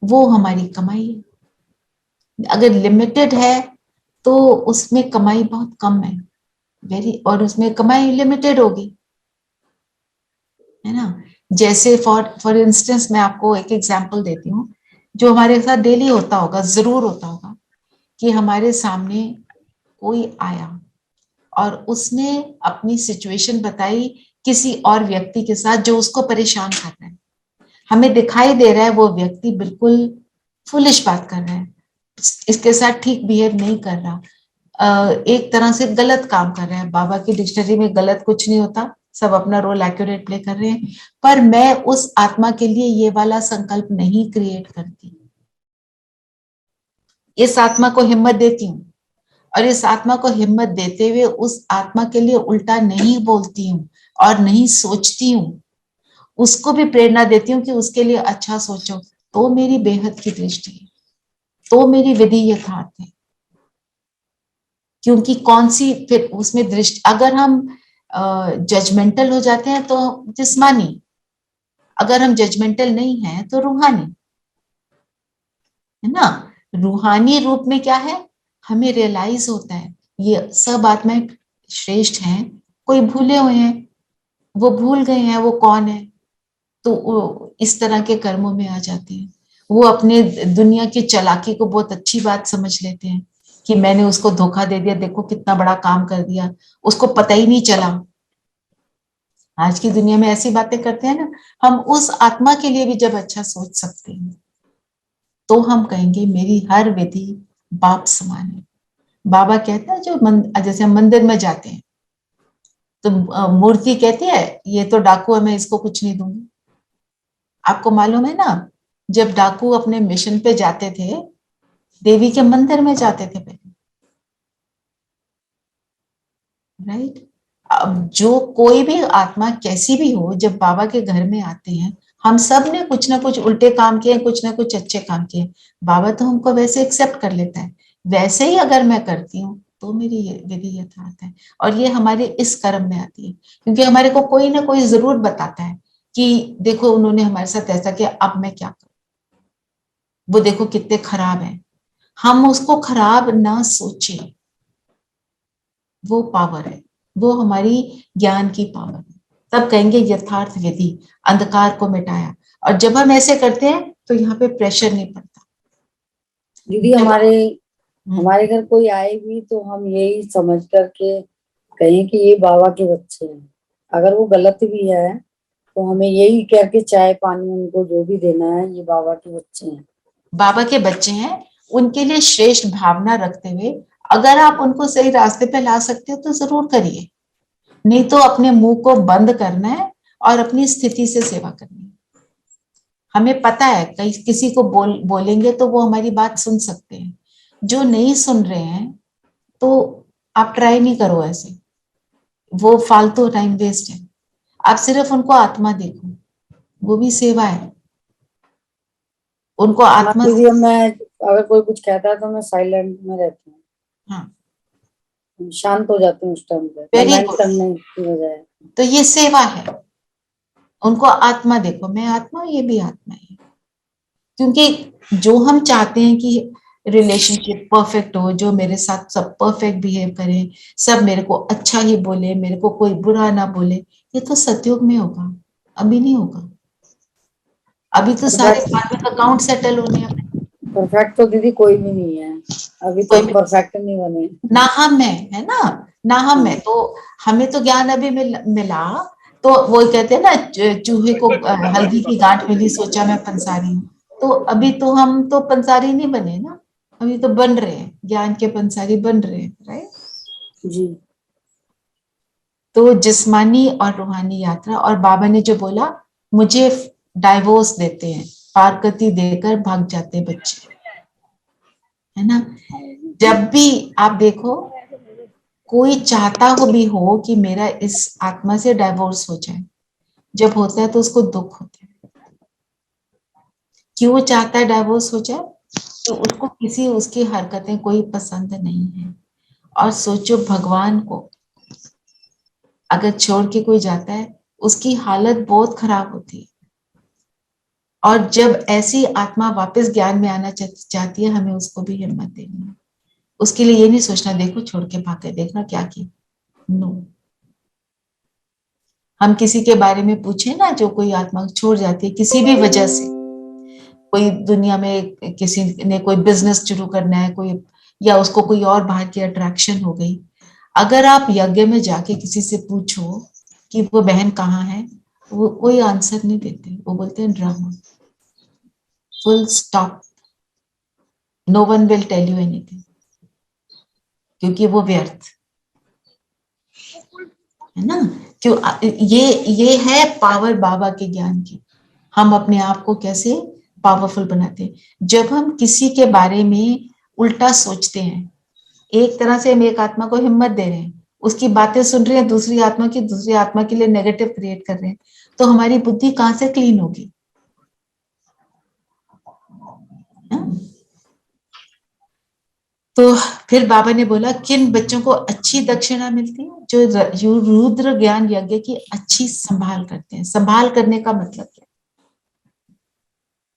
वो हमारी कमाई है। अगर लिमिटेड है तो उसमें कमाई बहुत कम है, और उसमें कमाई लिमिटेड होगी, है ना? जैसे फॉर इंस्टेंस मैं आपको एक एग्जांपल देती हूँ, जो हमारे साथ डेली होता होगा, जरूर होता होगा, कि हमारे सामने कोई आया और उसने अपनी सिचुएशन बताई किसी और व्यक्ति के साथ जो उसको परेशान कर रहा है। हमें दिखाई दे रहा है वो व्यक्ति बिल्कुल फुलिश बात कर रहा है, इसके साथ ठीक बिहेव नहीं कर रहा, एक तरह से गलत काम कर रहे हैं। बाबा की डिक्शनरी में गलत कुछ नहीं होता, सब अपना रोल एक्यूरेट प्ले कर रहे हैं, पर मैं उस आत्मा के लिए ये वाला संकल्प नहीं क्रिएट करती। इस आत्मा को हिम्मत देती हूँ और इस आत्मा को हिम्मत देते हुए उस आत्मा के लिए उल्टा नहीं बोलती हूँ और नहीं सोचती हूँ, उसको भी प्रेरणा देती हूँ कि उसके लिए अच्छा सोचो, तो मेरी बेहद की दृष्टि है, तो मेरी विधि यथार्थ है। क्योंकि कौन सी फिर उसमें दृष्टि, अगर हम जजमेंटल हो जाते हैं तो जिस्मानी, अगर हम जजमेंटल नहीं है तो रूहानी, है ना? रूहानी रूप में क्या है? हमें रियलाइज होता है ये सब आत्माएं श्रेष्ठ हैं, कोई भूले हुए हैं, वो भूल गए हैं वो कौन है, तो इस तरह के कर्मों में आ जाते हैं। वो अपने दुनिया की चालाकी को बहुत अच्छी बात समझ लेते हैं कि मैंने उसको धोखा दे दिया, देखो कितना बड़ा काम कर दिया, उसको पता ही नहीं चला। आज की दुनिया में ऐसी बातें करते हैं ना। हम उस आत्मा के लिए भी जब अच्छा सोच सकते हैं तो हम कहेंगे मेरी हर विधि बाप समान है। बाबा कहते हैं जैसे हम मंदिर में जाते हैं तो मूर्ति कहती है ये तो डाकू है, मैं इसको कुछ नहीं दूंगी। आपको मालूम है ना, जब डाकू अपने मिशन पे जाते थे देवी के मंदिर में जाते थे पहले, राइट। अब जो कोई भी आत्मा कैसी भी हो जब बाबा के घर में आते हैं, हम सब ने कुछ ना कुछ उल्टे काम किए, कुछ ना कुछ अच्छे काम किए। बाबा तो हमको वैसे एक्सेप्ट कर लेता है। वैसे ही अगर मैं करती हूँ तो मेरी विधि यथार्थ है। और ये हमारे इस कर्म में आती है, क्योंकि हमारे को कोई ना कोई जरूर बताता है कि देखो उन्होंने हमारे साथ ऐसा किया, अब मैं क्या करूं, वो देखो कितने खराब है। हम उसको खराब ना सोचें, वो पावर है, वो हमारी ज्ञान की पावर है। तब कहेंगे यथार्थ विधि, अंधकार को मिटाया। और जब हम ऐसे करते हैं तो यहाँ पे प्रेशर नहीं पड़ता। दीदी हमारे घर कोई आए भी तो हम यही समझ करके कहें कि ये बाबा के बच्चे हैं। अगर वो गलत भी है तो हमें यही कह के चाय पानी उनको जो भी देना है, ये बाबा के बच्चे हैं, बाबा के बच्चे हैं। उनके लिए श्रेष्ठ भावना रखते हुए अगर आप उनको सही रास्ते पे ला सकते हो तो जरूर करिए, नहीं तो अपने मुंह को बंद करना है और अपनी स्थिति से सेवा करनी है। हमें पता है कहीं किसी को बोलेंगे तो वो हमारी बात सुन सकते हैं। जो नहीं सुन रहे हैं तो आप ट्राई नहीं करो ऐसे, वो फालतू टाइम वेस्ट है। आप सिर्फ उनको आत्मा देखो, वो भी सेवा है। उनको आत्मा दीदी मैं अगर कोई कुछ कहता है तो मैं साइलेंट में रहती हूँ। हाँ, शांत हो जाती हूँ उस टाइम पे, कमेंट करने की बजाय। तो ये सेवा है। उनको आत्मा देखो, मैं आत्मा, ये भी आत्मा है। क्योंकि जो हम चाहते हैं कि रिलेशनशिप परफेक्ट हो, जो मेरे साथ सब परफेक्ट बिहेव करें, सब मेरे को अच्छा ही बोले, मेरे को कोई बुरा ना बोले, ये तो सतयुग में होगा, अभी नहीं होगा। अभी तो सारे कार्मिक अकाउंट सेटल होने हैं। परफेक्ट तो दीदी कोई भी नहीं है, अभी तो परफेक्ट नहीं बने। ना हम है ना, ना हम है। तो हमें तो ज्ञान अभी मिला तो वो कहते हैं ना, चूहे को हल्दी की गांठ मिली, सोचा मैं पंसारी हूँ। तो अभी तो हम तो पंसारी नहीं बने ना, अभी तो बन रहे हैं, ज्ञान के पंसारी बन रहे हैं, राइट जी। तो जिस्मानी और रूहानी यात्रा। और बाबा ने जो बोला, मुझे डाइवोर्स देते हैं, पारकती देकर भाग जाते बच्चे, है ना। जब भी आप देखो कोई चाहता हो भी हो कि मेरा इस आत्मा से डाइवोर्स हो जाए, जब होता है तो उसको दुख होता है। क्यों चाहता है डाइवोर्स हो जाए? तो उसको किसी उसकी हरकतें कोई पसंद नहीं है। और सोचो भगवान को अगर छोड़ के कोई जाता है उसकी हालत बहुत खराब होती है। और जब ऐसी आत्मा वापस ज्ञान में आना चाहती है, हमें उसको भी हिम्मत देनी है। उसके लिए ये नहीं सोचना देखो छोड़ के भाग गए, देखना क्या किया। नो, हम किसी के बारे में पूछे ना, जो कोई आत्मा छोड़ जाती है किसी भी वजह से, कोई दुनिया में किसी ने कोई बिजनेस शुरू करना है, कोई या उसको कोई और बाहर की अट्रैक्शन हो गई, अगर आप यज्ञ में जाके किसी से पूछो कि वो बहन कहाँ है, वो कोई आंसर नहीं देते, वो बोलते हैं drama, full stop, no one will tell you anything, क्योंकि वो व्यर्थ है ना। क्यों? ये है पावर बाबा के ज्ञान की। हम अपने आप को कैसे पावरफुल बनाते हैं जब हम किसी के बारे में उल्टा सोचते हैं। एक तरह से हम एक आत्मा को हिम्मत दे रहे हैं, उसकी बातें सुन रहे हैं, दूसरी आत्मा के लिए नेगेटिव क्रिएट कर रहे हैं, तो हमारी बुद्धि कहां से क्लीन होगी? तो फिर बाबा ने बोला किन बच्चों को अच्छी दक्षिणा मिलती है? जो रुद्र ज्ञान यज्ञ की अच्छी संभाल करते हैं। संभाल करने का मतलब क्या?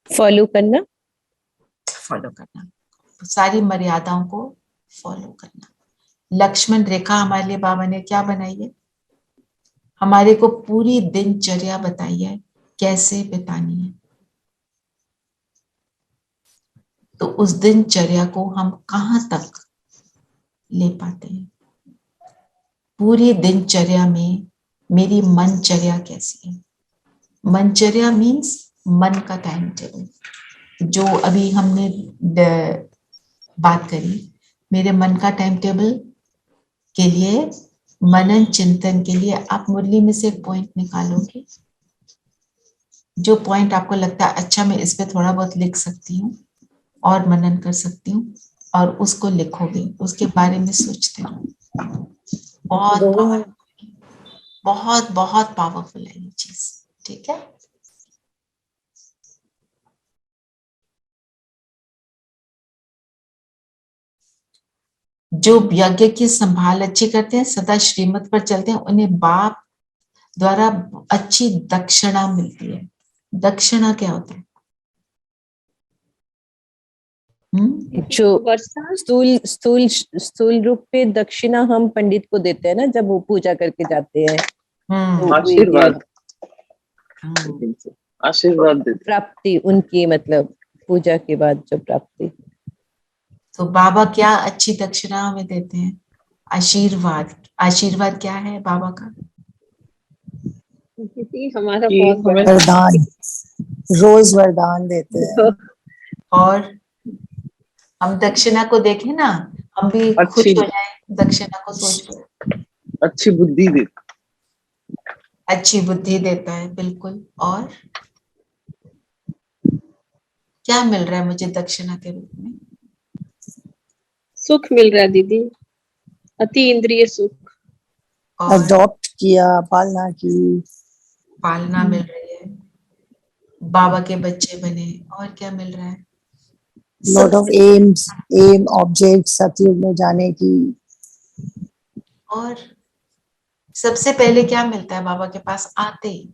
फॉलो करना, फॉलो करना, सारी मर्यादाओं को फॉलो करना। लक्ष्मण रेखा हमारे लिए बाबा ने क्या बनाई है? हमारे को पूरी दिनचर्या बताई है कैसे बितानी है। तो उस दिनचर्या को हम कहाँ तक ले पाते हैं? पूरी दिनचर्या में मेरी मनचर्या कैसी है? मनचर्या मीन्स मन का टाइम टेबल, जो अभी हमने बात करी। मेरे मन का टाइम टेबल के लिए, मनन चिंतन के लिए आप मुरली में से एक पॉइंट निकालोगे, जो पॉइंट आपको लगता है अच्छा मैं इस पे थोड़ा बहुत लिख सकती हूँ और मनन कर सकती हूँ, और उसको लिखोगे, उसके बारे में सोचते रहो। बहुत बहुत पावरफुल है ये चीज, ठीक है। जो यज्ञ की संभाल अच्छी करते हैं, सदा श्रीमत पर चलते हैं, उन्हें बाप द्वारा अच्छी दक्षिणा मिलती है। दक्षिणा क्या होता है? जो स्थूल रूप पे दक्षिणा हम पंडित को देते हैं ना, जब वो पूजा करके जाते हैं, तो आशीर्वाद, आशीर्वाद देते, प्राप्ति उनकी, मतलब पूजा के बाद जो प्राप्ति। तो बाबा क्या अच्छी दक्षिणा हमें देते हैं? आशीर्वाद। आशीर्वाद क्या है बाबा का? हमारा बहुत बड़ा वरदान, रोज वरदान देते हैं। और हम दक्षिणा को देखें ना, हम भी खुश हो जाए दक्षिणा को सोच। अच्छी बुद्धि देता, अच्छी बुद्धि देता है, बिल्कुल। और क्या मिल रहा है मुझे दक्षिणा के रूप में? सुख मिल रहा है दीदी, अति इंद्रिय सुख। अडॉप्ट किया, पालना की, पालना मिल रही है, बाबा के बच्चे बने, और क्या मिल रहा है? लॉट ऑफ एम ऑब्जेक्ट, सतयुग में जाने की। और सबसे पहले क्या मिलता है बाबा के पास आते ही?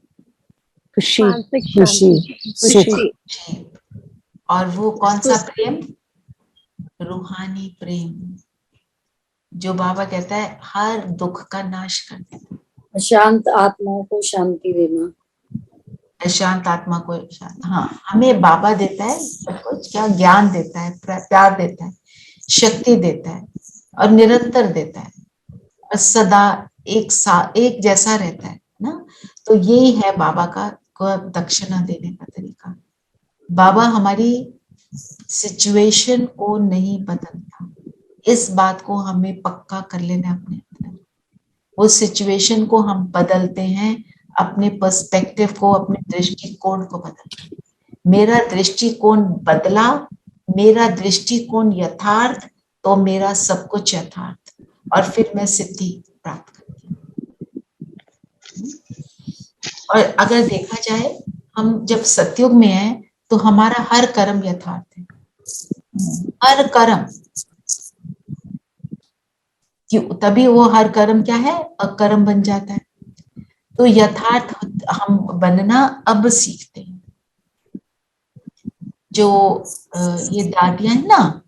खुशी, सुख। और वो कौन सा प्रेम? रूहानी प्रेम, जो बाबा कहता है हर दुख का नाश कर देता, अशांत आत्माओं को शांति देना। अशांत आत्मा को शांति। हाँ, हमें बाबा देता है सब कुछ। क्या ज्ञान देता है, प्यार देता है, शक्ति देता है, और निरंतर देता है, और सदा एक जैसा रहता है ना। तो यही है बाबा का दक्षिणा देने का तरीका। बाबा हमारी सिचुएशन को नहीं बदलता, इस बात को हमें पक्का कर लेना अपने अंदर। वो सिचुएशन को हम बदलते हैं, अपने पर्सपेक्टिव को, अपने दृष्टिकोण को बदलते हैं। मेरा दृष्टिकोण बदला, मेरा दृष्टिकोण यथार्थ, तो मेरा सब कुछ यथार्थ, और फिर मैं सिद्धि प्राप्त करती हूँ। और अगर देखा जाए, हम जब सतयुग में हैं तो हमारा हर कर्म यथार्थ है, हर कर्म। तभी वो हर कर्म क्या है? अकर्म बन जाता है। तो यथार्थ हम बनना अब सीखते हैं। जो ये दादियां हैं ना,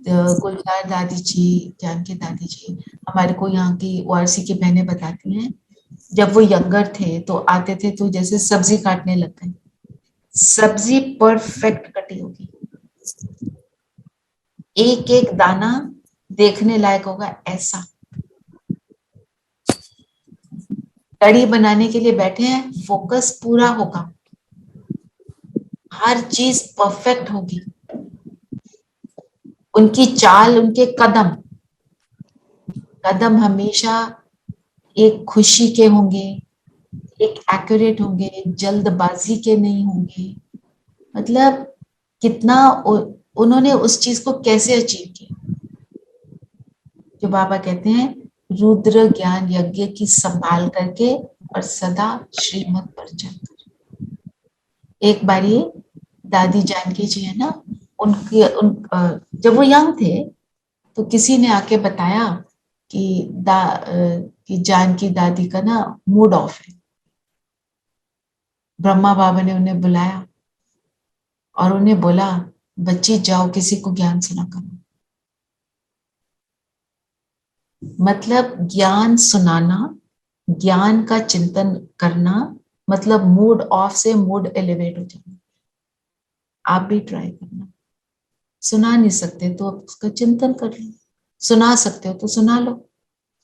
गुलजार दादी जी, जानकी दादी जी, हमारे को यहाँ की ओआरसी की बहनें बताती हैं, जब वो यंगर थे तो आते थे तो जैसे सब्जी काटने लग गए, सब्जी परफेक्ट कटी होगी, एक एक दाना देखने लायक होगा ऐसा। कड़ी बनाने के लिए बैठे हैं, फोकस पूरा होगा, हर चीज परफेक्ट होगी। उनकी चाल, उनके कदम हमेशा एक खुशी के होंगे, एक एक्यूरेट होंगे, जल्दबाजी के नहीं होंगे। मतलब कितना उन्होंने उस चीज को कैसे अचीव किया। जो बाबा कहते हैं रुद्र ज्ञान यज्ञ की संभाल करके और सदा श्रीमत पर चलकर। एक बारी दादी जानकी जी है ना, जब वो यंग थे तो किसी ने आके बताया कि जानकी दादी का ना मूड ऑफ है। ब्रह्मा बाबा ने उन्हें बुलाया और उन्हें बोला, बच्ची जाओ किसी को ज्ञान सुना करो। मतलब ज्ञान सुनाना, ज्ञान का चिंतन करना, मतलब मूड ऑफ से मूड एलिवेट हो जाना। आप भी ट्राई करना, सुना नहीं सकते तो उसका चिंतन कर लो, सुना सकते हो तो सुना लो,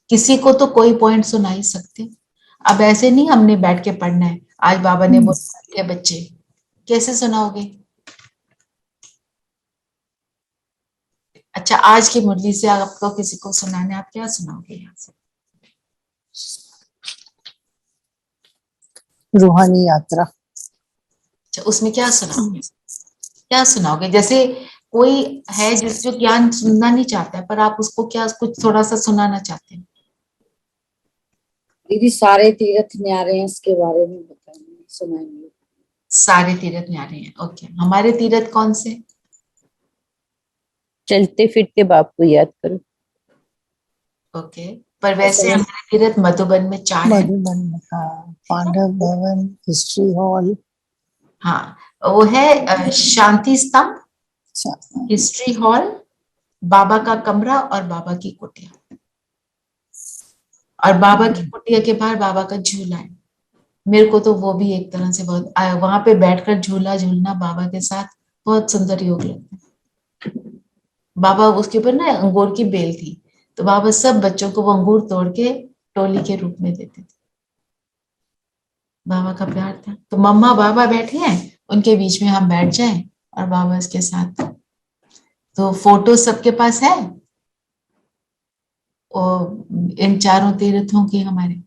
किसी को तो कोई पॉइंट सुना ही सकते। अब ऐसे नहीं हमने बैठ के पढ़ना है, आज बाबा ने बोला बच्चे कैसे सुनाओगे। अच्छा, आज की मुरली से आपको किसी को सुनाने, आप क्या सुनाओगे यहाँ से? रूहानी यात्रा। अच्छा, उसमें क्या सुनाओगे, क्या सुनाओगे? जैसे कोई है जो ज्ञान सुनना नहीं चाहता है, पर आप उसको क्या कुछ थोड़ा सा सुनाना चाहते हैं? दीदी सारे तीर्थ न्यारे हैं, इसके बारे में बताएंगे, सुनाएंगे। सारे तीर्थ न्यारे हैं, ओके। हमारे तीर्थ कौन से? चलते फिरते बाप को याद करो। ओके, पर वैसे हमारे तीर्थ मधुबन में 4 है। मधुबन में, हाँ, पांडव भवन, हिस्ट्री हॉल, हाँ, वो है शांति स्तंभ, हिस्ट्री हॉल, बाबा का कमरा और बाबा की कुटिया। और बाबा की कुटिया के बाहर बाबा का झूला है। मेरे को तो वो भी एक तरह से बहुत, वहां पे बैठकर झूला झूलना बाबा के साथ बहुत सुंदर योग लगता है। बाबा, उसके ऊपर ना अंगूर की बेल थी, तो बाबा सब बच्चों को वो अंगूर तोड़ के टोली के रूप में देते थे। बाबा का प्यार था। तो मम्मा बाबा बैठे हैं, उनके बीच में हम बैठ जाएं और बाबा इसके साथ। तो फोटो सबके पास है और इन चारों तीर्थों की हमारे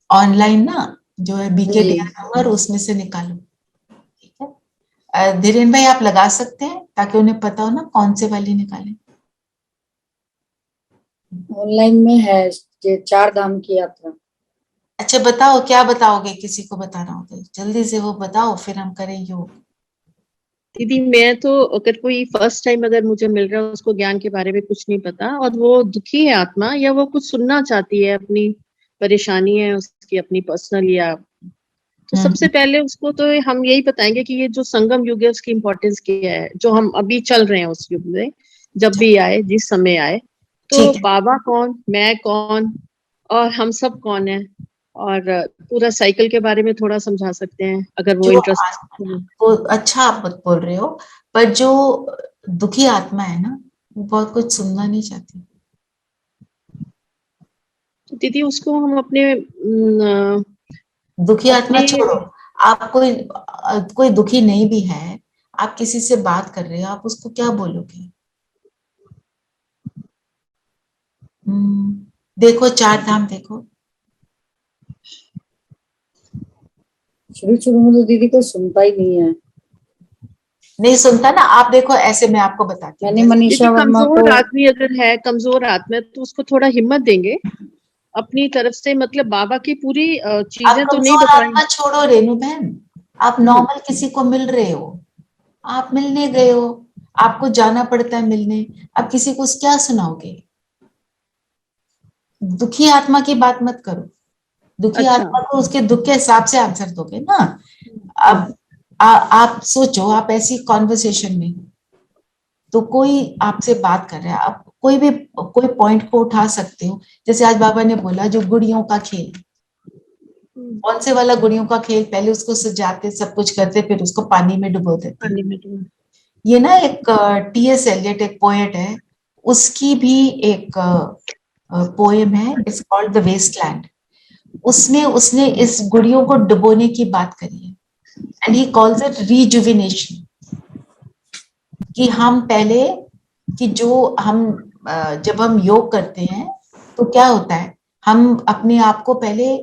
ऑनलाइन ना जो है बीके नंबर, उसमें से निकालो, ठीक है। धीरेन भाई आप लगा सकते हैं ताकि उन्हें पता हो ना कौन से वाली निकालें। ऑनलाइन में है ये 4 धाम की यात्रा। अच्छा बताओ, क्या बताओगे? किसी को बताना हो तो जल्दी से वो बताओ, फिर हम करें योग। दीदी मैं तो, अगर कोई फर्स्ट टाइम अगर मुझे मिल रहा है, उसको ज्ञान के बारे में कुछ नहीं पता और वो दुखी है आत्मा, या वो कुछ सुनना चाहती है, अपनी परेशानी है उसकी अपनी पर्सनल, या तो सबसे पहले उसको तो हम यही बताएंगे कि ये जो संगम युग है उसकी इम्पोर्टेंस क्या है, जो हम अभी चल रहे हैं उस युग में, जब भी आए, जिस समय आए, तो बाबा कौन, मैं कौन, और हम सब कौन है, और पूरा साइकिल के बारे में थोड़ा समझा सकते हैं अगर वो इंटरेस्ट। तो अच्छा आप बोल रहे हो, पर जो दुखी आत्मा है ना, वो बहुत कुछ सुनना नहीं चाहती। तो दीदी उसको हम अपने दुखी आत्मा छोड़ो, आप कोई दुखी नहीं भी है, आप किसी से बात कर रहे हो, आप उसको क्या बोलोगे? देखो 4 धाम देखो। शुरू में तो दीदी कोई सुनता ही नहीं है, नहीं सुनता ना। आप देखो ऐसे, मैं आपको बताती हूँ। मैंने मनीषा वर्मा को, कमजोर आदमी अगर है, कमजोर आत्मा, तो उसको थोड़ा हिम्मत देंगे अपनी तरफ से, मतलब बाबा की पूरी चीजें तो नहीं आत्मा छोड़ो रेनू बहन, आप नॉर्मल किसी को मिल रहे हो, आप मिलने गए हो, आपको जाना पड़ता है मिलने, अब किसी को क्या सुनाओगे? दुखी आत्मा की बात मत करो। दुखी आत्मा को उसके दुख के हिसाब से आंसर दोगे ना। अब आप सोचो, आप ऐसी कॉन्वर्सेशन में तो कोई आपसे बात कर रहा है, आप कोई पॉइंट को उठा सकते हो। जैसे आज बाबा ने बोला जो गुड़ियों का खेल, कौन से वाला गुड़ियों का खेल? पहले उसको सजाते, सब कुछ करते, फिर उसको पानी में डुबो देते। ये ना एक टी.एस. एलियट एक पोएट है, उसकी भी एक पोएम है, इट्स कॉल्ड द वेस्टलैंड। उसमें उसने इस गुड़ियों को डुबोने की बात करी है, and he calls it rejuvenation. कि हम पहले, कि जो हम जब हम योग करते हैं तो क्या होता है, हम अपने आप को पहले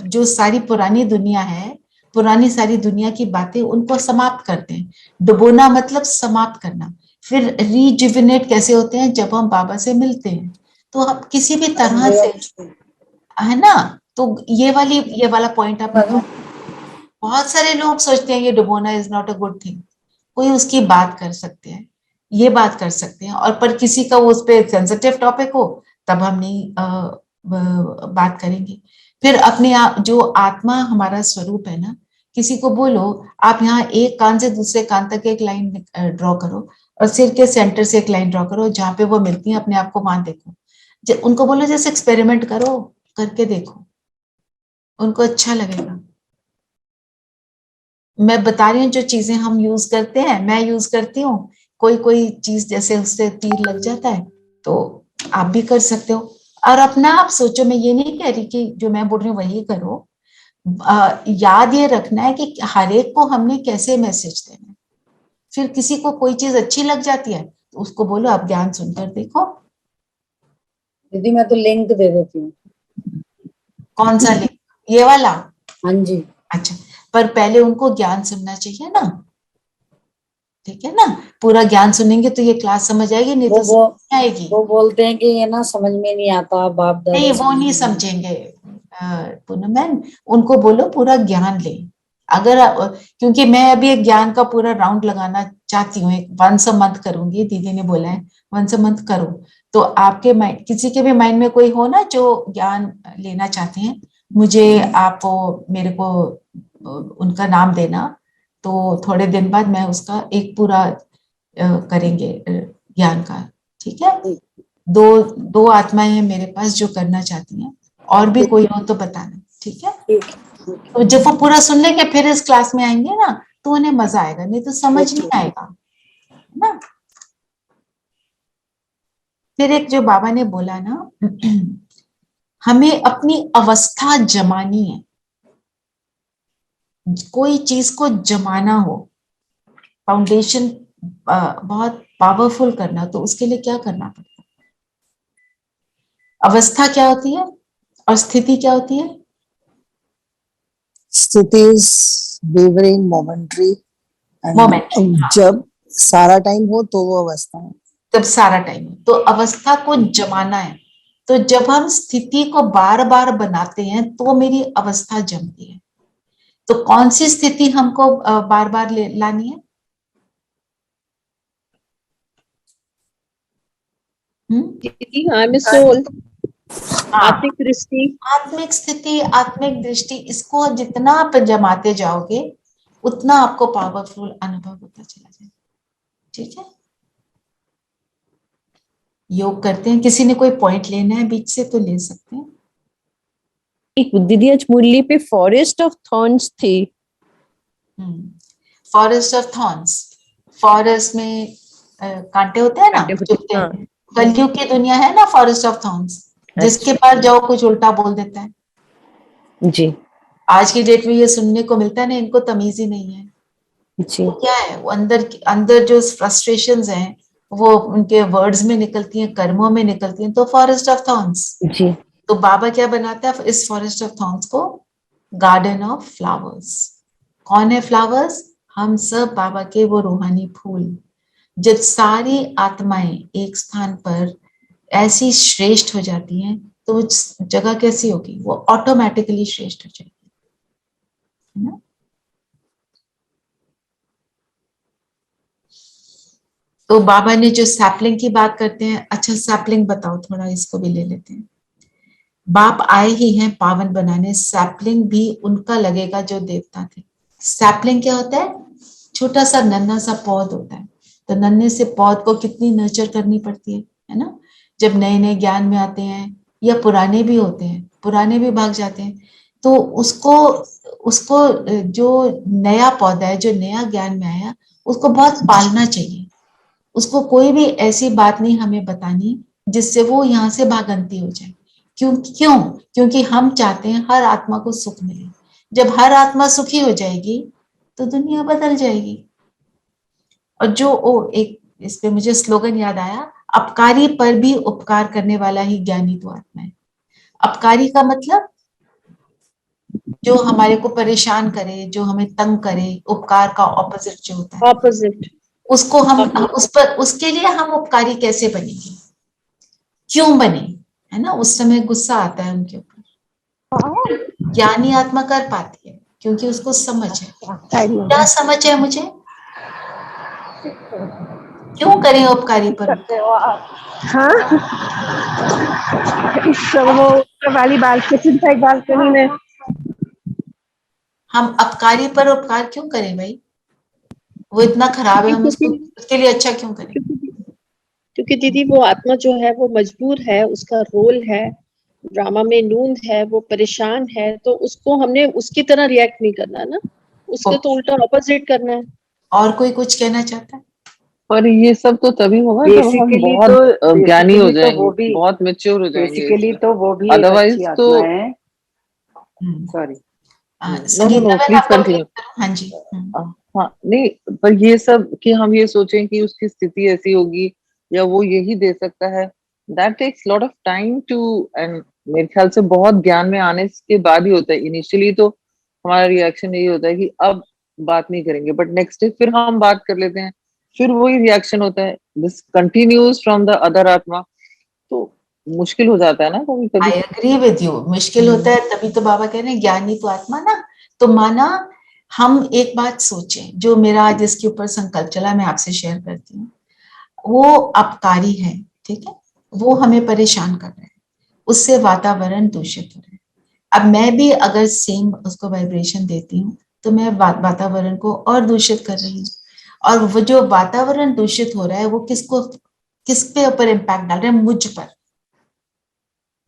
जो सारी पुरानी दुनिया है, पुरानी सारी दुनिया की बातें, उनको समाप्त करते हैं। डुबोना मतलब समाप्त करना। फिर रिजुविनेट कैसे होते हैं? जब हम बाबा से मिलते हैं, तो हम किसी भी तरह से, है ना। तो ये वाला पॉइंट आप बहुत सारे लोग सोचते हैं ये डुबोना is not a good thing. कोई उसकी बात कर सकते हैं, ये बात कर सकते हैं, और पर किसी का वो उस पर सेंसिटिव टॉपिक हो तब हम नहीं बात करेंगे। फिर अपने आप, जो आत्मा हमारा स्वरूप है ना, किसी को बोलो आप यहाँ एक कान से दूसरे कान तक एक लाइन ड्रॉ करो, और सिर के सेंटर से एक लाइन ड्रॉ करो, जहाँ पे वो मिलती है अपने आप को वहां देखो। उनको बोलो जैसे एक्सपेरिमेंट करो, करके देखो, उनको अच्छा लगेगा। मैं बता रही हूँ जो चीजें हम यूज करते हैं, मैं यूज करती हूँ, कोई चीज जैसे उससे तीर लग जाता है तो आप भी कर सकते हो। और अपना आप सोचो, मैं ये नहीं कह रही कि जो मैं बोल रही हूँ वही करो। याद ये रखना है कि हर एक को हमने कैसे मैसेज देना है। फिर किसी को कोई चीज अच्छी लग जाती है तो उसको बोलो आप ज्ञान सुनकर देखो। दीदी मैं तो लिंक दे देती हूँ। कौन सा लिंक? ये वाला? हाँ जी। अच्छा, पर पहले उनको ज्ञान सुनना चाहिए ना, ठीक है ना? पूरा ज्ञान सुनेंगे तो ये क्लास समझ आएगी, नहीं तो समझ नहीं आएगी। वो बोलते हैं कि ये ना समझ में नहीं आता, बाप दादा नहीं, वो नहीं समझेंगे पूनम मैम, उनको बोलो पूरा ज्ञान ले। अगर क्योंकि मैं अभी एक ज्ञान का पूरा राउंड लगाना चाहती हूँ, एक वंस अ मंथ करूंगी, दीदी ने बोला है वंस अ मंथ करो। तो आपके माइंड, किसी के भी माइंड में कोई हो ना जो ज्ञान लेना चाहते हैं, मुझे आप मेरे को उनका नाम देना, तो थोड़े दिन बाद मैं उसका एक पूरा करेंगे ज्ञान का, ठीक है? दो आत्माएं हैं मेरे पास जो करना चाहती हैं, और भी कोई हो तो बताना, ठीक है? तो जब वो पूरा सुन लेंगे फिर इस क्लास में आएंगे ना तो उन्हें मजा आएगा, नहीं तो समझ नहीं आएगा, है ना? फिर एक जो बाबा ने बोला ना, हमें अपनी अवस्था जमानी है। कोई चीज को जमाना हो, फाउंडेशन बहुत पावरफुल करना, तो उसके लिए क्या करना पड़ता है? अवस्था क्या होती है और स्थिति क्या होती है? स्थिति इज वेवरिंग, मोमेंटरी, मोमेंटरी। जब सारा टाइम हो तो वो अवस्था है। जब सारा टाइम हो तो अवस्था को जमाना है। तो जब हम स्थिति को बार बार बनाते हैं तो मेरी अवस्था जमती है। तो कौन सी स्थिति हमको बार बार लानी है? आई एम सोल, आत्मिक दृष्टि। आत्मिक स्थिति, आत्मिक दृष्टि, इसको जितना आप जमाते जाओगे उतना आपको पावरफुल अनुभव होता चला जाएगा, ठीक है? योग करते हैं, किसी ने कोई पॉइंट लेना है बीच से तो ले सकते हैं। दीदी आज मुरली पे फॉरेस्ट ऑफ थॉर्न्स थी। फॉरेस्ट ऑफ थॉर्न्स, फॉरेस्ट में कांटे होते हैं ना, चुभते हैं। कलयुग की दुनिया है ना फॉरेस्ट ऑफ थॉर्न्स, जिसके पास जाओ कुछ उल्टा बोल देता है जी। आज की डेट में ये सुनने को मिलता है ना, इनको तमीज ही नहीं है जी। वो क्या है, वो अंदर जो फ्रस्ट्रेशंस हैं वो उनके वर्ड्स में निकलती हैं, कर्मों में निकलती हैं, तो फॉरेस्ट ऑफ थॉर्न्स। जी। तो बाबा क्या बनाता है इस फॉरेस्ट ऑफ थॉर्न्स को? Garden of flowers. कौन है फ्लावर्स? हम सब बाबा के वो रूहानी फूल। जब सारी आत्माएं एक स्थान पर ऐसी श्रेष्ठ हो जाती हैं तो वो जगह कैसी होगी? वो ऑटोमेटिकली श्रेष्ठ हो जाएगी, है ना? तो बाबा ने जो सैपलिंग की बात करते हैं, अच्छा सैपलिंग बताओ थोड़ा, इसको भी ले लेते हैं। बाप आए ही हैं पावन बनाने, सैपलिंग भी उनका लगेगा जो देवता थे। सैपलिंग क्या होता है? छोटा सा नन्हा सा पौध होता है। तो नन्हे से पौध को कितनी नर्चर करनी पड़ती है ना? जब नए नए ज्ञान में आते हैं या पुराने भी होते हैं, पुराने भी भाग जाते हैं, तो उसको जो नया पौधा है, जो नया ज्ञान में आया, उसको बहुत पालना चाहिए। उसको कोई भी ऐसी बात नहीं हमें बतानी जिससे वो यहाँ से भागंती हो जाए। क्योंकि हम चाहते हैं हर आत्मा को सुख मिले। जब हर आत्मा सुखी हो जाएगी तो दुनिया बदल जाएगी। और जो एक इस पे मुझे स्लोगन याद आया, अपकारी पर भी उपकार करने वाला ही ज्ञानी तो आत्मा है। अपकारी का मतलब जो हमारे को परेशान करे, जो हमें तंग करे, उपकार का ऑपोजिट जो होता है, ऑपोजिट, उसको हम उसके लिए हम उपकारी कैसे बनेंगे, क्यों बने, है ना? उस समय गुस्सा आता है उनके ऊपर। ज्ञानी आत्मा कर पाती है क्योंकि उसको समझ है। क्या समझ है मुझे? क्यों करें उपकारी पर? हाँ, वो वाली बालकनी में हम अपकारी पर उपकार क्यों करें भाई? वो इतना खराब है, हम उसके लिए अच्छा क्यों करें? क्योंकि दीदी वो आत्मा जो है वो मजबूर है, उसका रोल है, ड्रामा में नूंद है, वो परेशान है, तो उसको हमने उसकी तरह रिएक्ट नहीं करना ना, उसके तो उल्टा ऑपोजिट करना है। और कोई कुछ कहना चाहता है? पर ये सब तो तभी होगा जब हम बेसिकली बहुत ज्ञानी हो तो जाएंगे, वो भी बहुत मेच्योर हो जाएंगे बेसिकली इसमें। तो वो भी एक अदरवाइज अच्छी तो आत्मा है। Sorry, no no Sangeeta no, ma'am please आपका कंटिन्यू। हाँ जी। हाँ नहीं, पर ये सब कि हम ये सोचें कि उसकी स्थिति ऐसी होगी या वो यही दे सकता है, that takes lot of time too, and मेरे ख्याल से बहुत ज्ञान में आने के बाद ही होता है। इनिशियली तो हमारा रिएक्शन यही होता है कि अब बात नहीं करेंगे, बट नेक्स्ट डे फिर हम बात कर लेते हैं, फिर वही रिएक्शन होता है, this continues from the other आत्मा। तो मुश्किल हो जाता है ना कभी कभी। आई एग्री विद यू, मुश्किल होता है, तभी तो बाबा कह रहे हैं ज्ञानी तो आत्मा ना। तो माना हम एक बात सोचें, जो मेरा आज इसके ऊपर संकल्प चला, मैं आपसे शेयर करती हूँ। वो अपकारी है, ठीक है, वो हमें परेशान कर रहा है, उससे वातावरण दूषित हो रहा है। अब मैं भी अगर सेम उसको वाइब्रेशन देती हूँ तो मैं वातावरण को और दूषित कर रही हूँ। और वो जो वातावरण दूषित हो रहा है वो किस पे ऊपर इम्पैक्ट डाल रहा है? मुझ पर,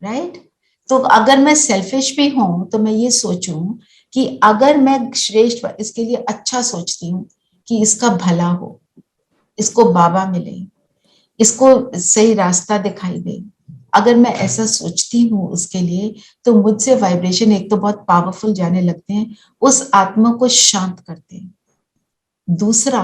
राइट? तो अगर मैं सेल्फिश भी हूं तो मैं ये सोचूं कि अगर मैं श्रेष्ठ इसके लिए अच्छा सोचती हूँ कि इसका भला हो, इसको बाबा मिले, इसको सही रास्ता दिखाई दे, अगर मैं ऐसा सोचती हूँ उसके लिए, तो मुझसे वाइब्रेशन एक तो बहुत पावरफुल जाने लगते हैं, उस आत्मा को शांत करते हैं। दूसरा,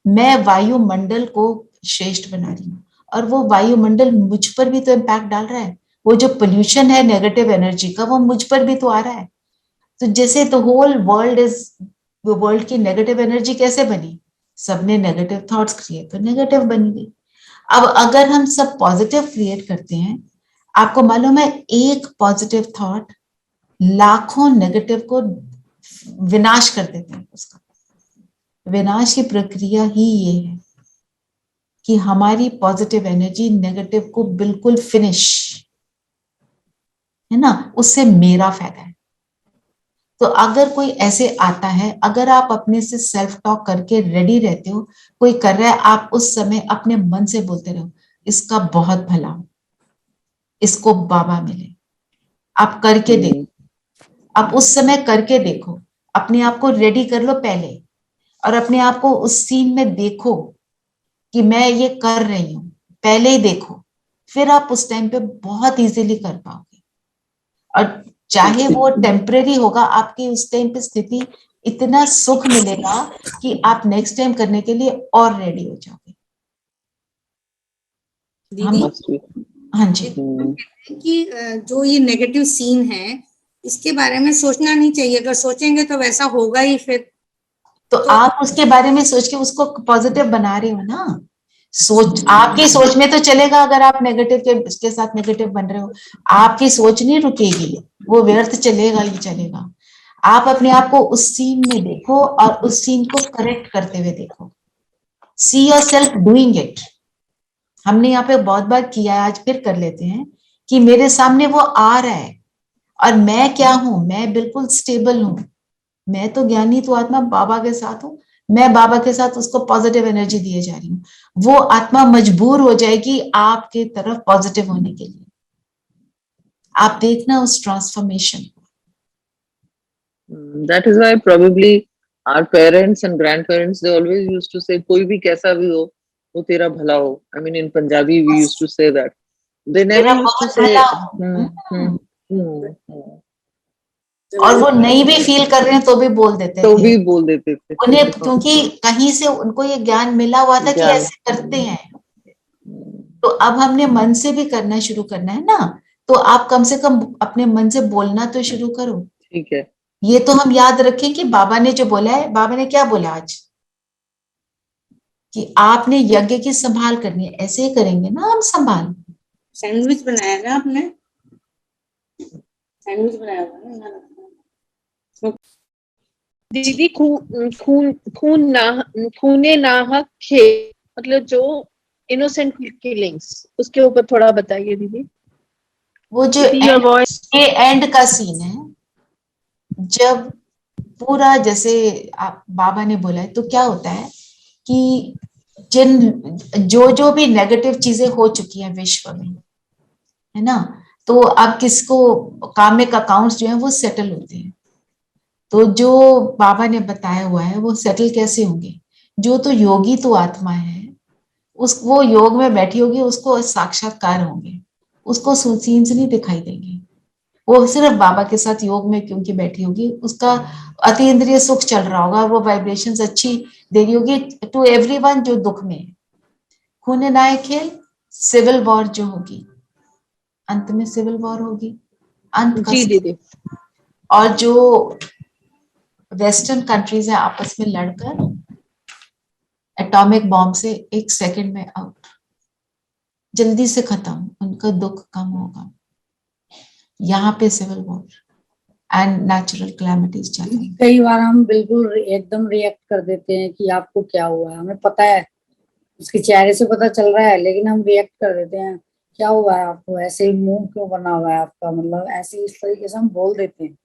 मैं वायुमंडल को श्रेष्ठ बना रही हूँ, और वो वायुमंडल मुझ पर भी तो इम्पैक्ट डाल रहा है। वो जो पोल्यूशन है नेगेटिव एनर्जी का, वो मुझ पर भी तो आ रहा है। तो जैसे the whole world is, world की नेगेटिव एनर्जी कैसे बनी? सबने नेगेटिव थॉट्स क्रिएट, तो नेगेटिव बन गई। अब अगर हम सब पॉजिटिव क्रिएट करते हैं, आपको मालूम है एक पॉजिटिव थॉट लाखों नेगेटिव को विनाश कर देते हैं। उसका विनाश की प्रक्रिया ही ये है कि हमारी पॉजिटिव एनर्जी नेगेटिव को बिल्कुल फिनिश, है ना, उससे मेरा फायदा है। तो अगर कोई ऐसे आता है, अगर आप अपने से सेल्फ टॉक करके रेडी रहते हो, कोई कर रहा है, आप उस समय अपने मन से बोलते रहो, इसका बहुत भला हो, इसको बाबा मिले। आप करके देखो, आप उस समय करके देखो, अपने आप को रेडी कर लो पहले, और अपने आप को उस सीन में देखो कि मैं ये कर रही हूं, पहले ही देखो, फिर आप उस टाइम पे बहुत इजीली कर पाओगे। और चाहे वो टेम्परेरी होगा, आपकी उस टाइम पे स्थिति, इतना सुख मिलेगा कि आप नेक्स्ट टाइम करने के लिए और रेडी हो जाओगे। दीदी, हाँ जी, कि जो ये नेगेटिव सीन है, इसके बारे में सोचना नहीं चाहिए। अगर सोचेंगे तो वैसा होगा ही फिर। तो आप उसके बारे में सोच के उसको पॉजिटिव बना रहे हो ना। सोच, आपकी सोच में तो चलेगा, अगर आप नेगेटिव के साथ नेगेटिव बन रहे हो, आपकी सोच नहीं रुकेगी, वो व्यर्थ चलेगा ही चलेगा। आप अपने आप को उस सीन में देखो और उस सीन को करेक्ट करते हुए देखो। See yourself doing it. हमने यहाँ पे बहुत बार किया है, आज फिर कर लेते हैं कि मेरे सामने वो आ रहा है और मैं क्या हूं, मैं बिल्कुल स्टेबल हूं, मैं तो ज्ञानी तो आत्मा बाबा के साथ हूं, मैं बाबा के साथ उसको पॉजिटिव एनर्जी दिए जा रही हूँ। वो आत्मा मजबूर हो जाएगी आपके तरफ पॉजिटिव होने के लिए। आप देखना उस transformation. That is why probably our parents and grandparents, they always used to say, कोई भी कैसा भी हो, वो तेरा भला हो. I mean, in Punjabi we used to say that. They never used to say. और वो नहीं भी फील कर रहे हैं तो भी बोल देते थे, तो भी बोल देते थे उन्हें, क्योंकि कहीं से उनको ये ज्ञान मिला हुआ था कि ऐसे करते हैं। तो अब हमने मन से भी करना शुरू करना है ना, तो आप कम से कम अपने मन से बोलना तो शुरू करो। ठीक है, ये तो हम याद रखें कि बाबा ने जो बोला है, बाबा ने क्या बोला आज, कि आपने यज्ञ की संभाल करनी है, ऐसे ही करेंगे ना हम संभाल। सैंडविच बनाया ना आपने, सैंडविच बनाया हुआ ना दीदी। खूने नाहक खेल, मतलब जो इनोसेंट किलिंग्स, उसके ऊपर थोड़ा बताइए दीदी। वो जो एंड का सीन है, जब पूरा जैसे आप बाबा ने बोला है, तो क्या होता है कि जो भी नेगेटिव चीजें हो चुकी हैं विश्व में, है ना, तो अब किसको कामिक अकाउंट्स जो है वो सेटल होते हैं। तो जो बाबा ने बताया हुआ है वो सेटल कैसे होंगे? जो तो योगी तो आत्मा है, उस वो योग में बैठी होगी, उसको साक्षात्कार होंगे, उसको सीन्स नहीं दिखाई देंगे। वो सिर्फ बाबा के साथ योग में क्योंकि बैठी होगी, उसका अतीन्द्रिय सुख चल रहा होगा, वो वाइब्रेशंस अच्छी दे रही होगी टू एवरीवन जो दुख में है। खून नाय खेल, सिविल वॉर जो होगी, अंत में सिविल वॉर होगी, अंत का जी दीदी। और जो वेस्टर्न कंट्रीज है आपस में लड़कर एटॉमिक बॉम्ब से 1 सेकंड में आउट, जल्दी से खत्म, उनका दुख कम होगा। यहाँ पे civil war and natural calamities चल रही। कई बार हम बिल्कुल एकदम रिएक्ट कर देते हैं कि आपको क्या हुआ है, हमें पता है, उसके चेहरे से पता चल रहा है, लेकिन हम रिएक्ट कर देते हैं, क्या हुआ है आपको, ऐसे ही मुंह क्यों बना हुआ है आपका, मतलब ऐसे इस तरीके से हम बोल देते हैं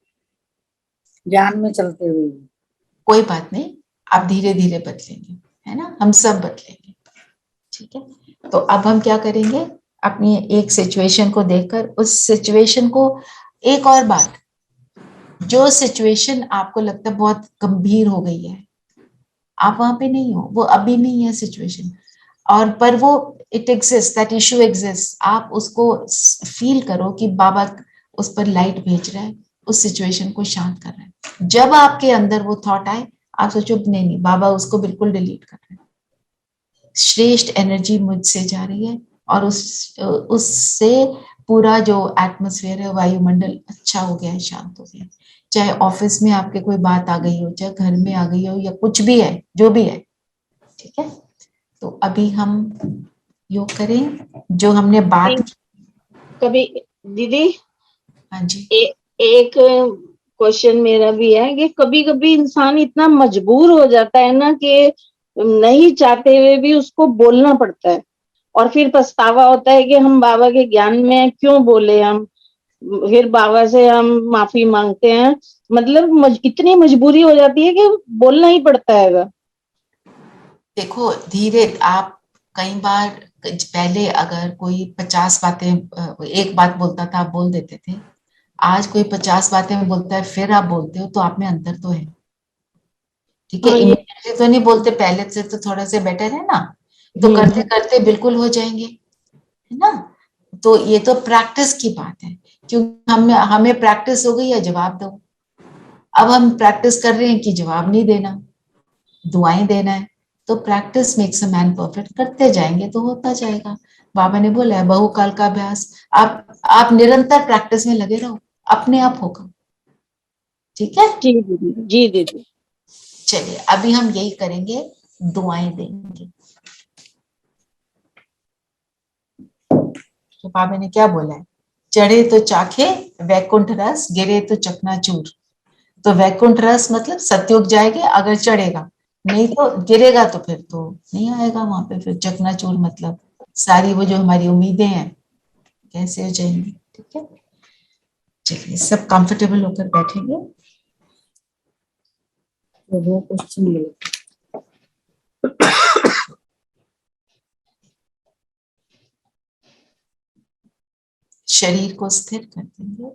ज्ञान में चलते हुए। कोई बात नहीं, आप धीरे धीरे बदलेंगे, है ना, हम सब बदलेंगे, ठीक है। तो अब हम क्या करेंगे, अपनी एक सिचुएशन को देखकर उस सिचुएशन को, एक और बात, जो सिचुएशन आपको लगता है बहुत गंभीर हो गई है, आप वहां पे नहीं हो, वो अभी नहीं है सिचुएशन, और पर वो it exist, that issue exist, आप उसको फील करो कि बाबा उस पर लाइट भेज रहा है, उस सिचुएशन को शांत कर रहा है। जब आपके अंदर वो थॉट आए, आप सोचो नहीं नहीं, बाबा उसको बिल्कुल डिलीट कर रहे हैं, श्रेष्ठ एनर्जी मुझसे जा रही है, और उससे पूरा जो एटमॉस्फेयर है, वायुमंडल अच्छा हो गया है, शांत हो गया है। चाहे ऑफिस में आपके कोई बात आ गई हो, चाहे घर में आ गई हो, या कुछ भी है, जो भी है, ठीक है। तो अभी हम योग करें, जो हमने बात की। कभी दीदी, हाँ जी, एक क्वेश्चन मेरा भी है कि कभी कभी इंसान इतना मजबूर हो जाता है ना कि नहीं चाहते हुए भी उसको बोलना पड़ता है, और फिर पछतावा होता है कि हम बाबा के ज्ञान में क्यों बोले, हम फिर बाबा से हम माफी मांगते हैं, मतलब इतनी मजबूरी हो जाती है कि बोलना ही पड़ता है। देखो धीरे, आप कई बार पहले अगर कोई 50 बातें, एक बात बोलता था आप बोल देते थे, आज कोई 50 बातें बोलता है फिर आप बोलते हो, तो आप में अंतर तो है, ठीक है। हाँ, ये इमीडिएटली तो नहीं बोलते, पहले से तो थोड़ा से बेटर है ना, तो करते करते बिल्कुल हो जाएंगे, है ना। तो ये तो प्रैक्टिस की बात है, क्योंकि हमें प्रैक्टिस हो गई है जवाब दो, अब हम प्रैक्टिस कर रहे हैं कि जवाब नहीं देना, दुआएं देना है। तो practice makes a man perfect, करते जाएंगे तो होता जाएगा। बाबा ने बोला है बहुकाल का अभ्यास, आप निरंतर प्रैक्टिस में लगे रहो, अपने आप होगा, ठीक है। जी दीदी, जी दीदी। चलिए अभी हम यही करेंगे, दुआएं देंगे। तो बाबा ने क्या बोला है, चढ़े तो चाखे वैकुंठ रस, गिरे तो चकनाचूर। तो वैकुंठ रस मतलब सतयुग जाएंगे अगर चढ़ेगा, नहीं तो गिरेगा, तो फिर तो नहीं आएगा वहां पे, फिर चकनाचूर मतलब सारी वो जो हमारी उम्मीदें हैं कैसे हो जाएंगी, ठीक है। चलिए सब कंफर्टेबल होकर बैठेंगे। तो वो क्वेश्चन मिले, शरीर को स्थिर कर देंगे,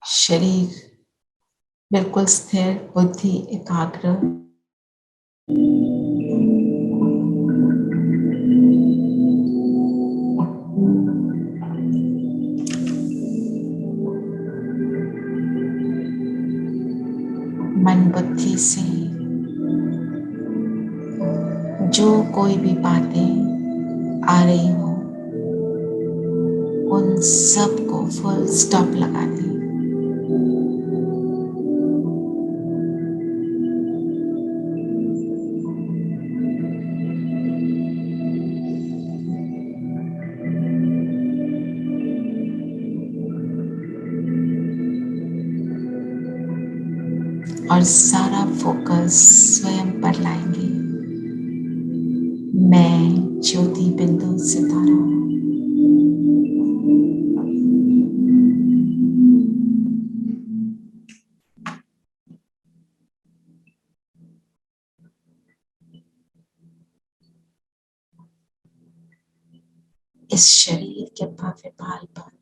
शरीर बिल्कुल स्थिर, बुद्धि एकाग्र। मन बुद्धि से जो कोई भी बातें आ रही हो, उन सब को फुल स्टॉप लगा दें। और सारा फोकस स्वयं पर लाएंगे। मैं ज्योति बिंदु सितारा। इस शरीर के भव्य बाल पर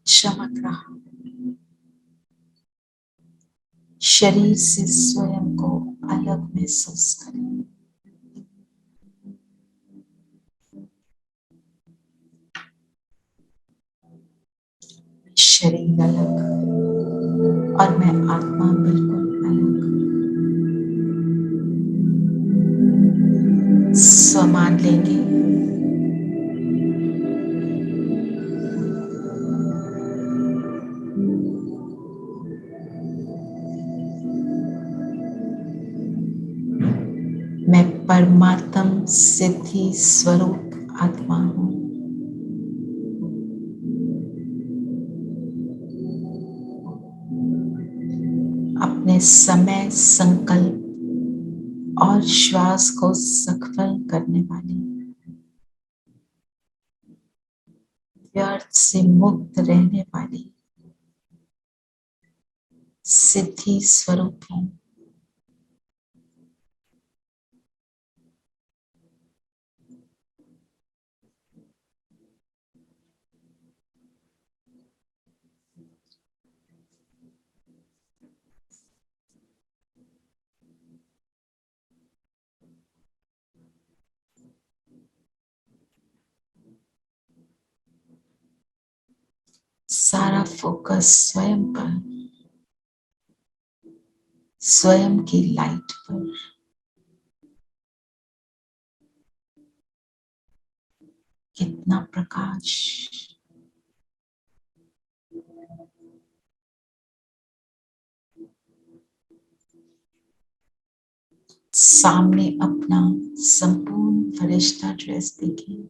चमक रहा शरीर से स्वयं को अलग महसूस करें। शरीर अलग और मैं आत्मा बिल्कुल अलग। समान लेंगे। मैं परमात्म सिद्धि स्वरूप आत्मा हूं। अपने समय, संकल्प और श्वास को सफल करने वाली, व्यर्थ से मुक्त रहने वाली सिद्धि स्वरूप हूं। सारा फोकस स्वयं पर, स्वयं की लाइट पर। कितना प्रकाश, सामने अपना संपूर्ण फरिश्ता ड्रेस देखिए।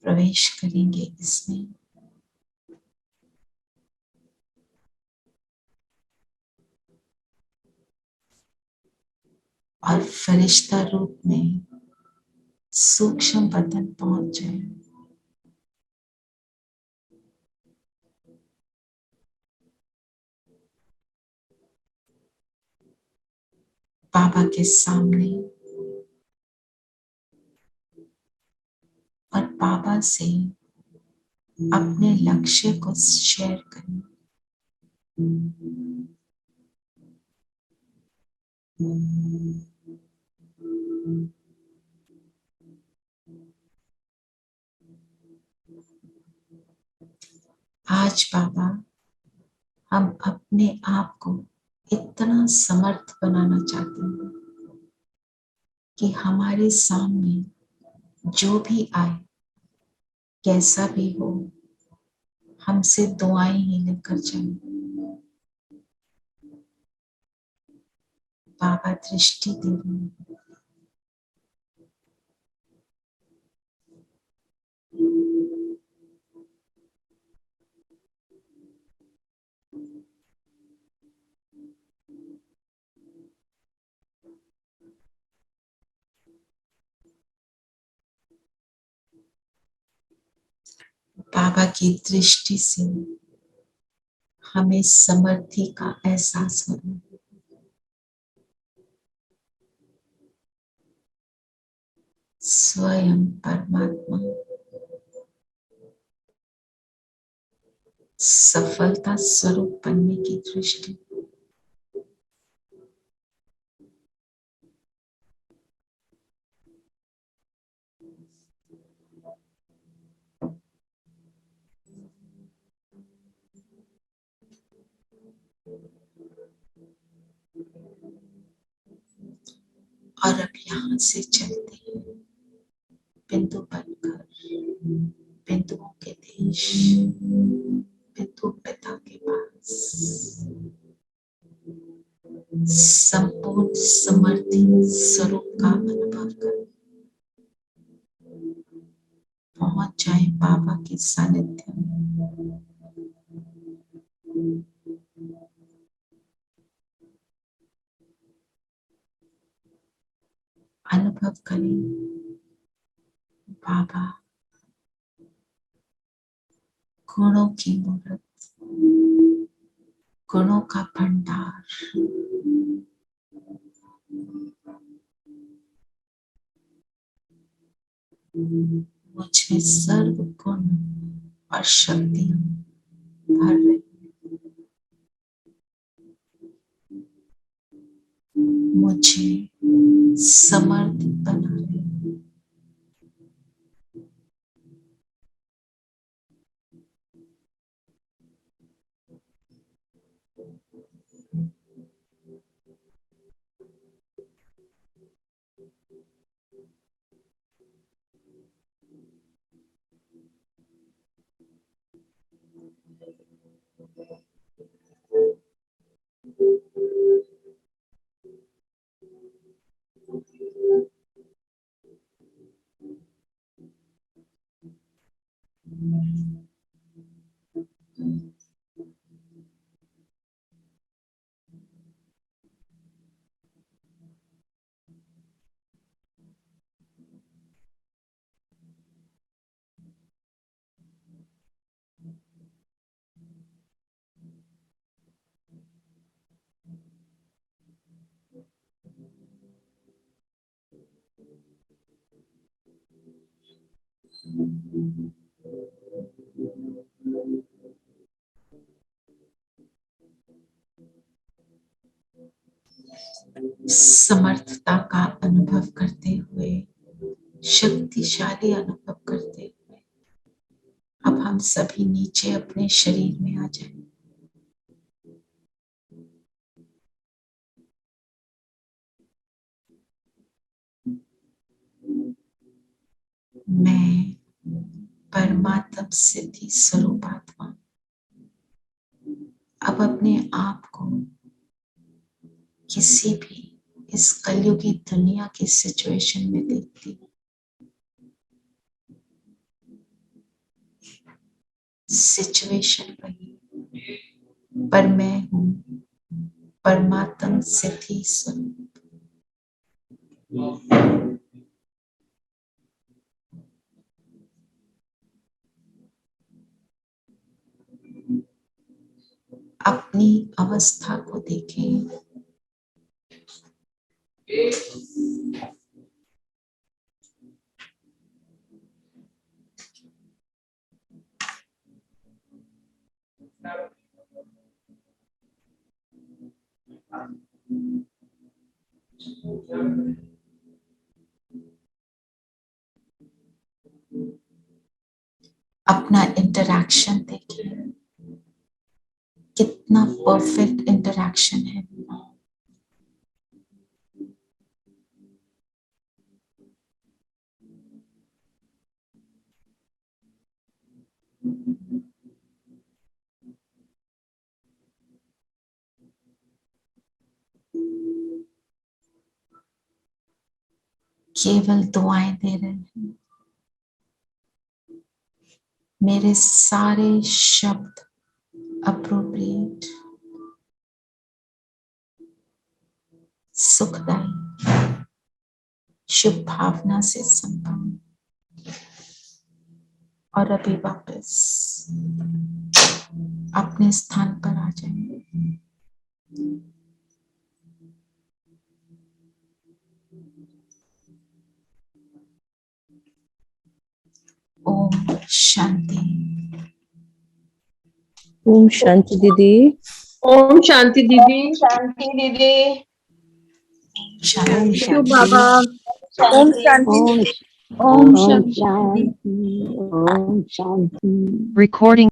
प्रवेश करेंगे इसमें। और फरिश्ता रूप में सूक्ष्म बदन पहुंच जाए। बाबा के सामने और बाबा से अपने लक्ष्य को शेयर करें। आज बाबा हम अपने आप को इतना समर्थ बनाना चाहते हैं कि हमारे सामने जो भी आए, कैसा भी हो, हमसे दुआएं ही लेकर जाए। बाबा दृष्टि दे रहे हैं। बाबा की दृष्टि से हमें समर्थी का एहसास हो रहा है। स्वयं परमात्मा सफलता स्वरूप बनने की दृष्टि। और अब यहां से चलते हैं बिंदु बनकर बिंदुओं के देश, बिंदु पिता के पास संपूर्ण समर्थी स्वरूप का अनुभव कर पहुंच जाए बाबा के सानिध्य में। अनुभव करें बाबा गुणों की मूर्त, गुणों का भंडार। मुझमें सर्व गुण और शक्तियां भर रही, मुझे समर्थ बना रही। समर्थता का अनुभव करते हुए, शक्तिशाली अनुभव करते हुए अब हम सभी नीचे अपने शरीर में आ जाएं। मैं परमात्म सिद्धि स्वरूप आत्मा अब अपने आप को किसी भी इस कलयुगी दुनिया की सिचुएशन में देखती हूँ। सिचुएशन वही, पर मैं हूँ परमात्म सिद्धि स्वरूप। अपनी अवस्था को देखें। अपना इंटरैक्शन देखिए, कितना परफेक्ट इंटरैक्शन है। केवल दुआएं दे रहे हैं। मेरे सारे शब्द अप्रोप्रिएट, सुखदायी, शुभ भावना से संपन्न। और अभी वापस अपने स्थान पर आ जाएंगे। ओम शांति। ओम शांति दीदी। ओम शांति दीदी। शांति दीदी। शांति बाबा। ओम शांति। ओम शांति। Recording